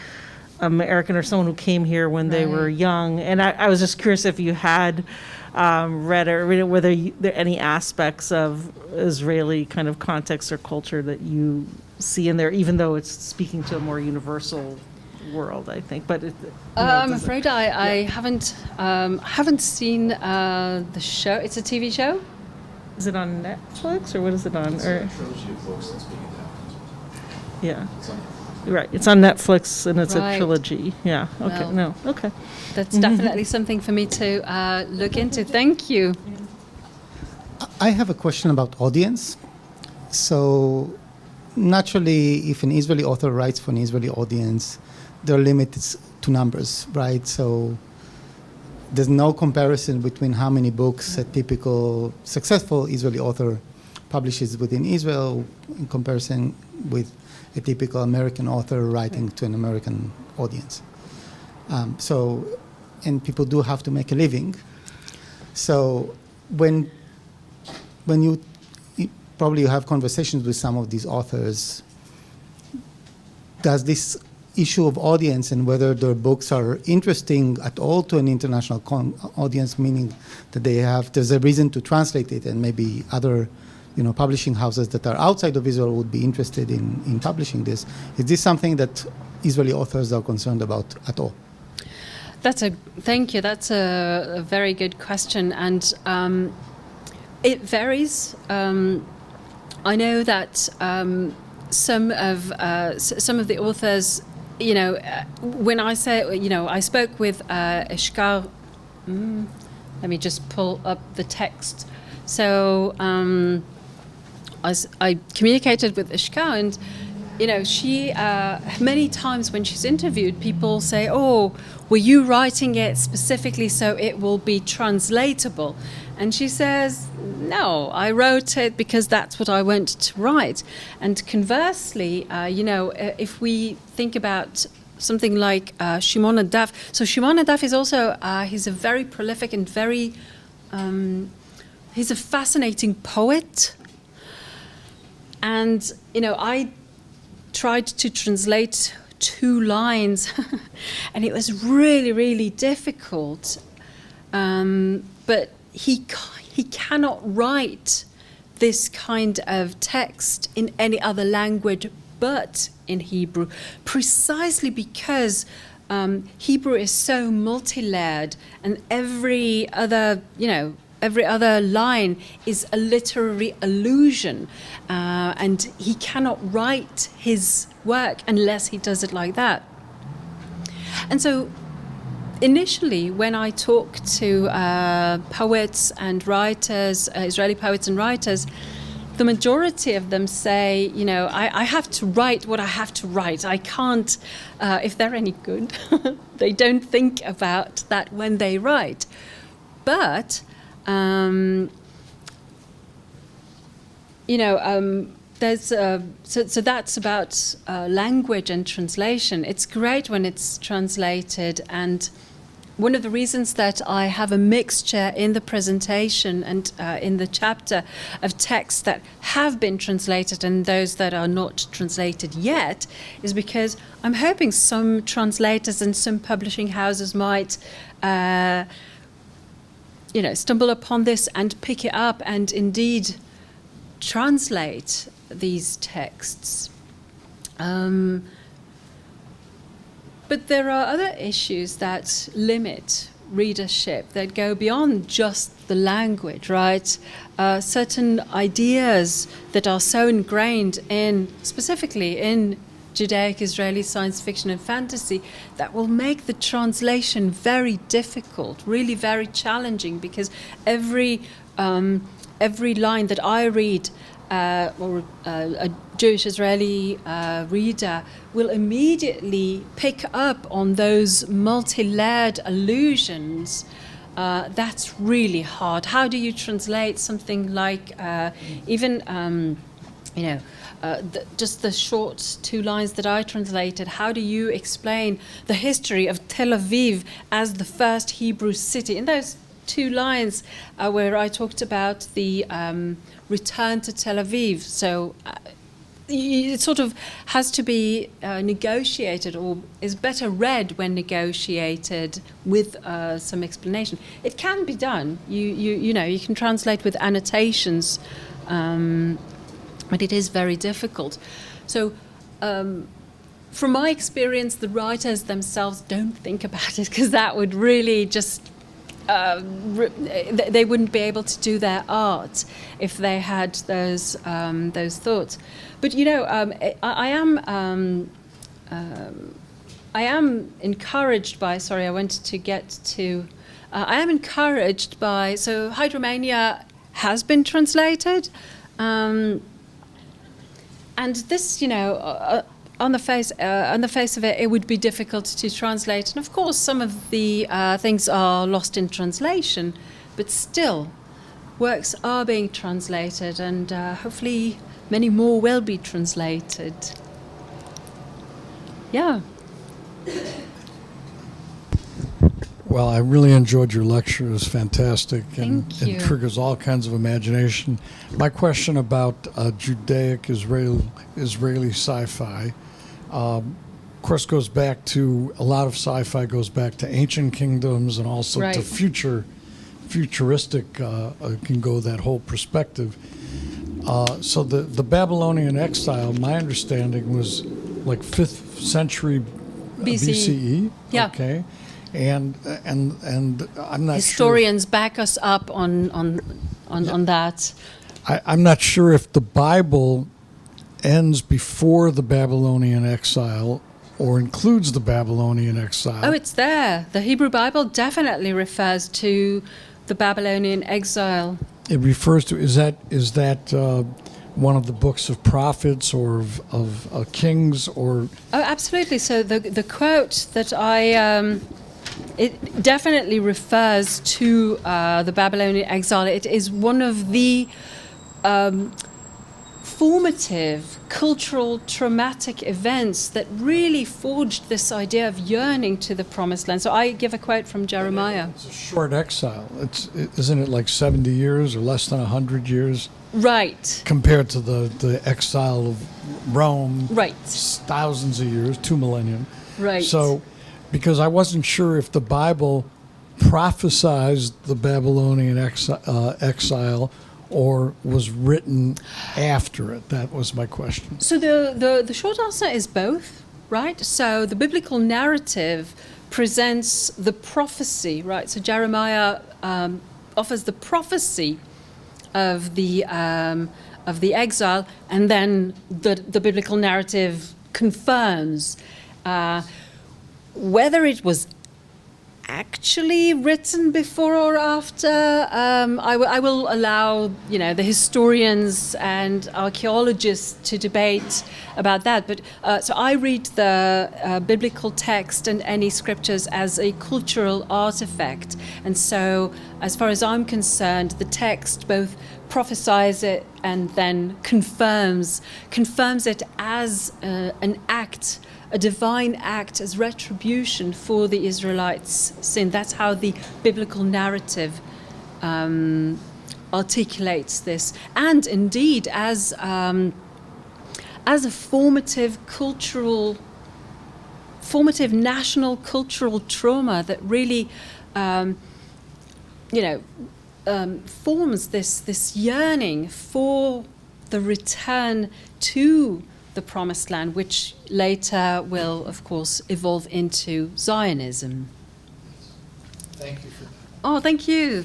American or someone who came here when they were young, and I was just curious if you had read or whether there are any aspects of Israeli kind of context or culture that you see in there, even though it's speaking to a more universal world, I think. But I'm afraid I haven't seen the show. It's a TV show. Is it on Netflix or what is it on? It's a trilogy of books that's being adapted. Yeah. It's on Right, it's on Netflix and it's Right. a trilogy. Yeah. Okay. Well. No. Okay. That's definitely something for me to look into. Thank you. I have a question about audience. So naturally, if an Israeli author writes for an Israeli audience, there are limits to numbers, right? So there's no comparison between how many books a typical successful Israeli author publishes within Israel in comparison with a typical American author writing to an American audience. And people do have to make a living. So when you probably have conversations with some of these authors, does this issue of audience and whether their books are interesting at all to an international audience, meaning that there's a reason to translate it, and maybe other publishing houses that are outside of Israel would be interested in publishing this. Is this something that Israeli authors are concerned about at all? Thank you. That's a very good question, and it varies. I know that some of the authors, when I say, I spoke with Ishkar. Let me just pull up the text. So I communicated with Ishkar, and she many times when she's interviewed, people say, "Oh, were you writing it specifically so it will be translatable?" And she says, "No, I wrote it because that's what I wanted to write." And conversely, if we think about something like Shimon Adaf, so Shimon Adaf is also he's a very prolific and very he's a fascinating poet. And I tried to translate 2 lines, and it was really, really difficult. But he cannot write this kind of text in any other language but in Hebrew, precisely because Hebrew is so multi-layered, and every other line is a literary allusion, and he cannot write his work unless he does it like that. And so initially, when I talk to poets and writers, Israeli poets and writers, the majority of them say, I have to write what I have to write. I can't, if they're any good, they don't think about that when they write. But there's so that's about language and translation. It's great when it's translated, and one of the reasons that I have a mixture in the presentation and in the chapter of texts that have been translated and those that are not translated yet is because I'm hoping some translators and some publishing houses might stumble upon this and pick it up and indeed translate these texts. But there are other issues that limit readership, that go beyond just the language, right? Certain ideas that are so ingrained specifically in Judaic Israeli science fiction and fantasy, that will make the translation very difficult, really very challenging, because every line that I read, or a Jewish Israeli reader will immediately pick up on those multi-layered allusions. That's really hard. How do you translate something like just the short 2 lines that I translated? How do you explain the history of Tel Aviv as the first Hebrew city? In those 2 lines where I talked about the return to Tel Aviv. So it sort of has to be negotiated, or is better read when negotiated with some explanation. It can be done. You can translate with annotations, but it is very difficult. So from my experience, the writers themselves don't think about it, because that would really just they wouldn't be able to do their art if they had those thoughts. But I am encouraged by. Sorry, I wanted to get to. I am encouraged by. So Hydromania has been translated, and this, on the face of it, it would be difficult to translate. And of course, some of the things are lost in translation, but still, works are being translated, and hopefully many more will be translated. Yeah. Well, I really enjoyed your lecture. It was fantastic and Thank you. it triggers all kinds of imagination. My question about Judaic Israeli sci-fi, of course, goes back to a lot of sci-fi goes back to ancient kingdoms and also to Right. futuristic. Can go that whole perspective. So the Babylonian exile, my understanding was like 5th century BCE. Yeah. Okay. And I'm not Historians back us up on that. sure. I'm not sure if the Bible ends before the Babylonian exile or includes the Babylonian exile. Oh, it's there. The Hebrew Bible definitely refers to the Babylonian exile. It refers to is that one of the books of prophets or of kings or Oh, absolutely. So the quote that it definitely refers to the Babylonian exile. It is one of the formative, cultural, traumatic events that really forged this idea of yearning to the promised land. So I give a quote from Jeremiah. it's a short exile. Isn't it like 70 years or less than 100 years Right. compared to the exile of Rome? Right. Thousands of years, 2 millennium. Right. So, because I wasn't sure if the Bible prophesized the Babylonian exile or was written after it. That was my question. So the short answer is both, right? So the biblical narrative presents the prophecy, right? So Jeremiah offers the prophecy of the exile, and then the biblical narrative confirms whether it was actually written before or after. I will allow the historians and archaeologists to debate about that. But so I read the biblical text and any scriptures as a cultural artifact, and so as far as I'm concerned, the text both prophesies it and then confirms it as an act, a divine act, as retribution for the Israelites' sin. That's how the biblical narrative articulates this, and indeed as a formative national cultural trauma that really, forms this yearning for the return to the Promised Land, which later will, of course, evolve into Zionism. Thank you for that. Oh, thank you.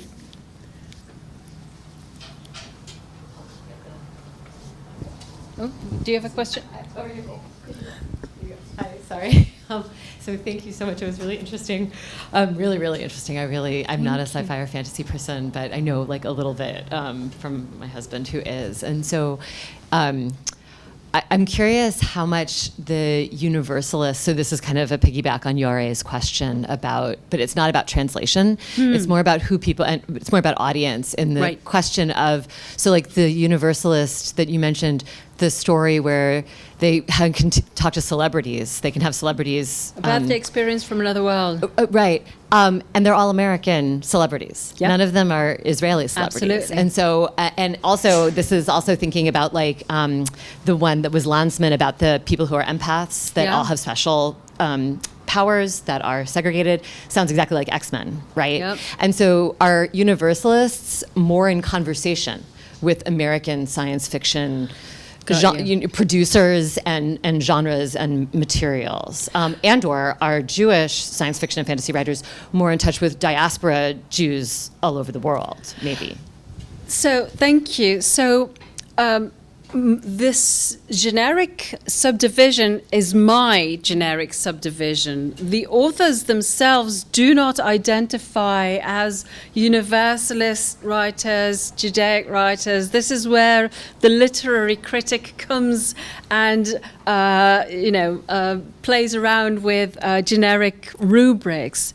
Oh, do you have a question? Hi, sorry. So thank you so much. It was really interesting. Really, really interesting. I'm not a sci-fi or fantasy person, but I know like a little bit from my husband who is. And so I'm curious how much the Universalists, so this is kind of a piggyback on Yore's question about, but it's not about translation. It's more about who people, and it's more about audience in the question of, so like the Universalist that you mentioned, the story where they can talk to celebrities. They can have celebrities. About the experience from another world. Right. And they're all American celebrities. Yep. None of them are Israeli celebrities. Absolutely. And so, and also, this is also thinking about like the one that was Landsman about the people who are empaths that all have special powers that are segregated. Sounds exactly like X-Men, right? Yep. And so are Universalists more in conversation with American science fiction producers and genres and materials, and or are Jewish science fiction and fantasy writers more in touch with diaspora Jews all over the world, maybe? So, thank you. So, this generic subdivision is my generic subdivision. The authors themselves do not identify as Universalist writers, Judaic writers. This is where the literary critic comes and, plays around with generic rubrics.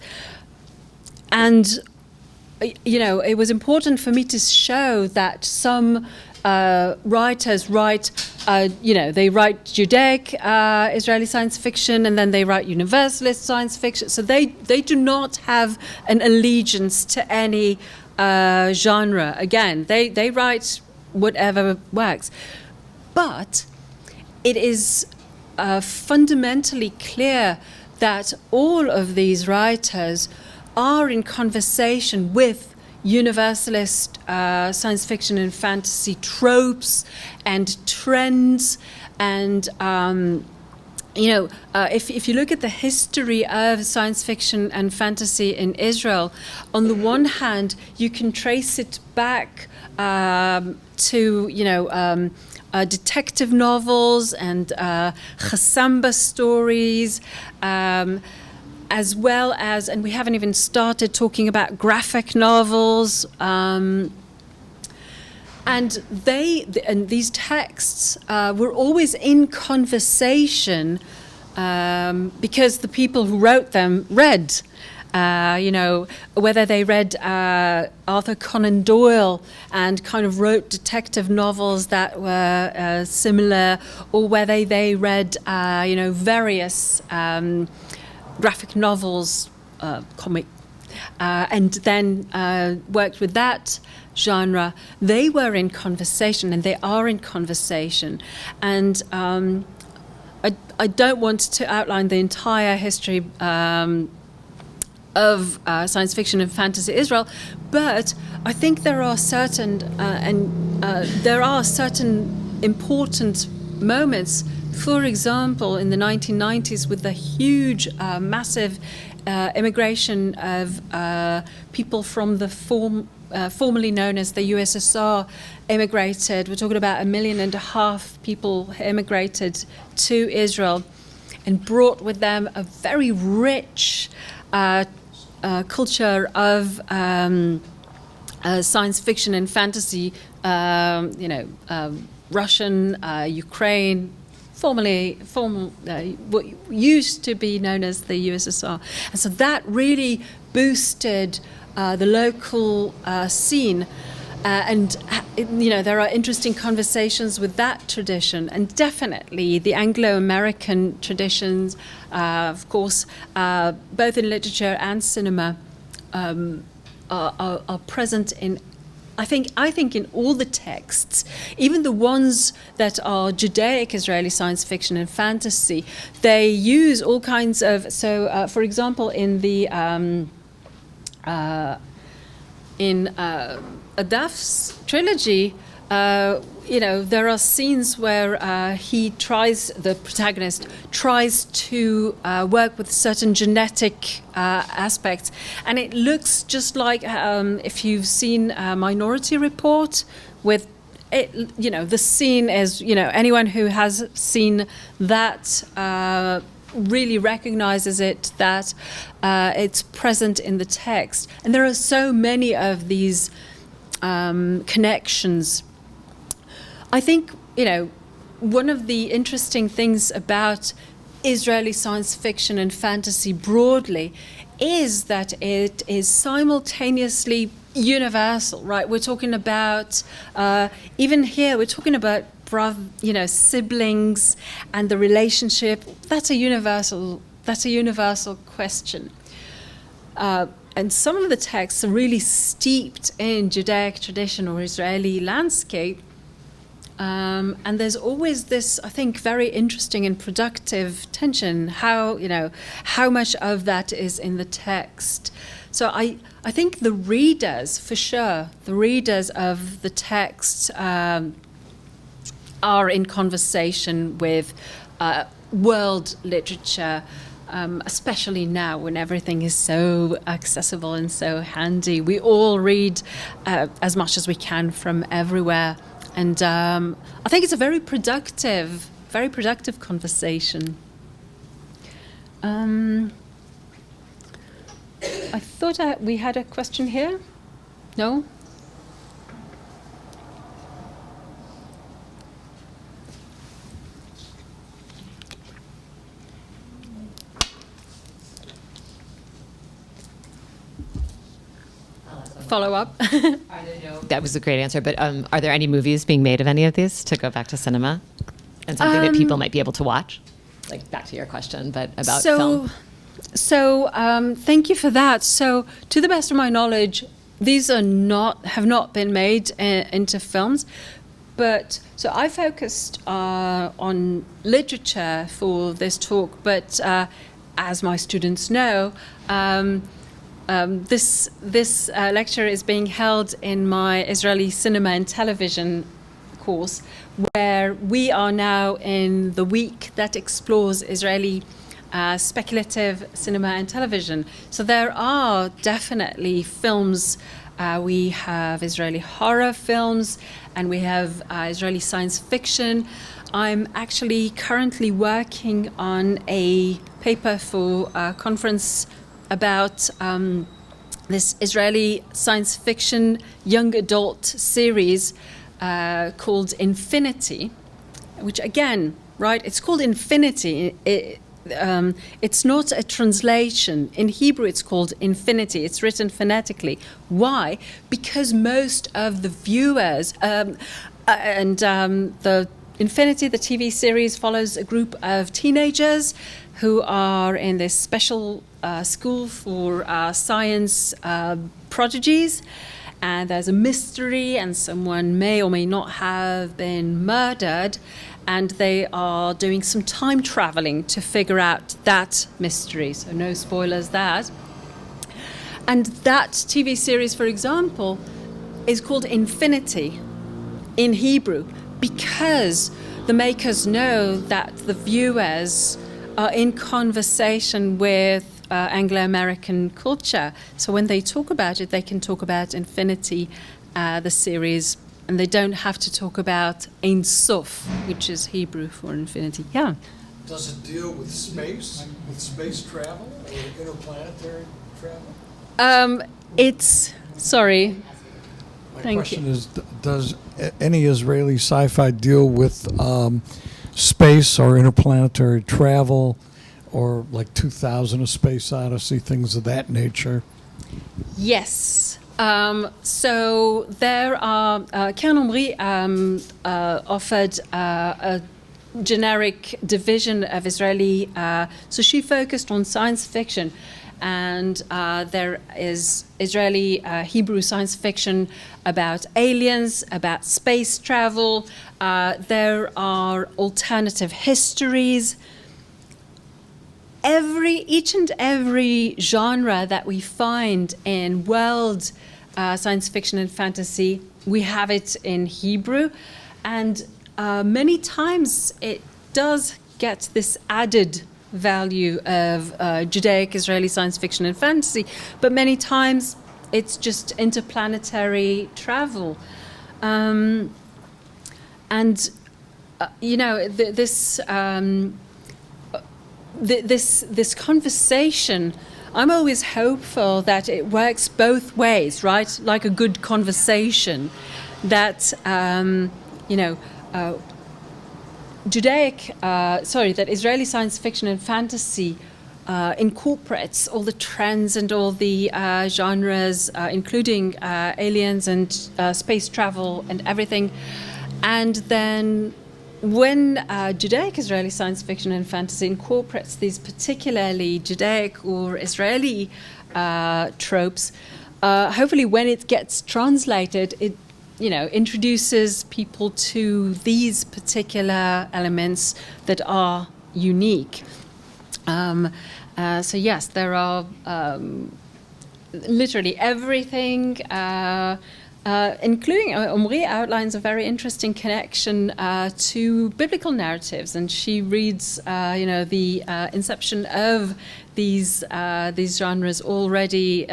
And it was important for me to show that some writers write, they write Judaic Israeli science fiction, and then they write Universalist science fiction. So they do not have an allegiance to any genre. Again, they write whatever works. But it is fundamentally clear that all of these writers are in conversation with universalist science fiction and fantasy tropes and trends. And, if you look at the history of science fiction and fantasy in Israel, on the one hand, you can trace it back to, detective novels and Chassamba stories, as well as, and we haven't even started talking about graphic novels, and these texts were always in conversation because the people who wrote them read. Whether they read Arthur Conan Doyle and kind of wrote detective novels that were similar, or whether they read, various graphic novels, comic, and then worked with that genre, they were in conversation, and they are in conversation. And I don't want to outline the entire history of science fiction and fantasy Israel, but I think there are certain important moments. For example, in the 1990s, with the huge, massive immigration of people from the formerly known as the USSR immigrated. We're talking about 1.5 million people immigrated to Israel and brought with them a very rich culture of science fiction and fantasy, Russian, Ukraine, what used to be known as the USSR. And so that really boosted the local scene. There are interesting conversations with that tradition, and definitely the Anglo-American traditions, of course, both in literature and cinema, are present in, I think in all the texts, even the ones that are Judaic Israeli science fiction and fantasy. They use all kinds of, for example, in the Adaf's trilogy, there are scenes where the protagonist tries to work with certain genetic aspects, and it looks just like if you've seen Minority Report. With it, the scene is, anyone who has seen that really recognizes it, that it's present in the text. And there are so many of these connections. I think, one of the interesting things about Israeli science fiction and fantasy broadly is that it is simultaneously universal, right? We're talking about, even here, we're talking about siblings and the relationship. That's a universal question. And some of the texts are really steeped in Judaic tradition or Israeli landscape. And there's always this, I think, very interesting and productive tension, how much of that is in the text. So I think the readers, for sure, the readers of the text are in conversation with world literature, especially now when everything is so accessible and so handy. We all read as much as we can from everywhere. And I think it's a very productive conversation. I thought we had a question here. No? follow up. That was a great answer. But are there any movies being made of any of these, to go back to cinema, and something that people might be able to watch? Like, back to your question, but about film. Thank you for that. So, to the best of my knowledge, these have not been made into films. But so I focused on literature for this talk. But as my students know, this lecture is being held in my Israeli cinema and television course, where we are now in the week that explores Israeli speculative cinema and television. So there are definitely films. We have Israeli horror films, and we have Israeli science fiction. I'm actually currently working on a paper for a conference about this Israeli science fiction young adult series called Infinity, which again, right, it's called Infinity. It's not a translation. In Hebrew, it's called Infinity. It's written phonetically. Why? Because most of the viewers, the Infinity, the TV series, follows a group of teenagers who are in this special school for science prodigies. And there's a mystery, and someone may or may not have been murdered, and they are doing some time traveling to figure out that mystery. So no spoilers there. And that TV series, for example, is called Infinity in Hebrew because the makers know that the viewers are in conversation with Anglo-American culture. So when they talk about it, they can talk about Infinity, the series, and they don't have to talk about Ein Sof, which is Hebrew for infinity. Yeah. Does it deal with space travel, or interplanetary travel? Sorry. My question is, does any Israeli sci-fi deal with space or interplanetary travel, or like 2000: A Space Odyssey, things of that nature? Yes. So there are, Karen Omri offered a generic division of Israeli, so she focused on science fiction, and there is Israeli Hebrew science fiction about aliens, about space travel. There are alternative histories. Each and every genre that we find in world science fiction and fantasy, we have it in Hebrew, and many times it does get this added value of Judaic Israeli science fiction and fantasy, but many times it's just interplanetary travel. This conversation, I'm always hopeful that it works both ways, right? Like a good conversation, that that Israeli science fiction and fantasy incorporates all the trends and all the genres, including aliens and space travel and everything, and then when Judaic Israeli science fiction and fantasy incorporates these particularly Judaic or Israeli tropes, hopefully when it gets translated, it introduces people to these particular elements that are unique. So yes, there are literally everything. Including, Omri outlines a very interesting connection to biblical narratives, and she reads, the inception of these genres already,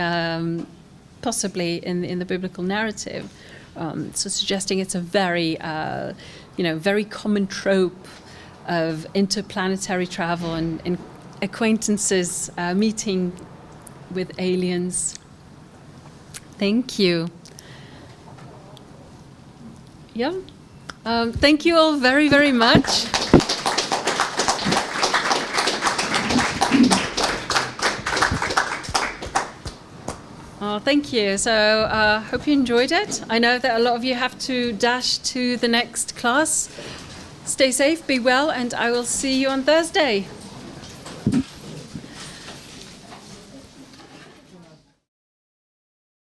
possibly in the biblical narrative. So suggesting it's a very, very common trope of interplanetary travel and acquaintances meeting with aliens. Thank you. Yeah. Thank you all very, very much. All Oh, thank you. So hope you enjoyed it. I know that a lot of you have to dash to the next class. Stay safe, be well, and I will see you on Thursday.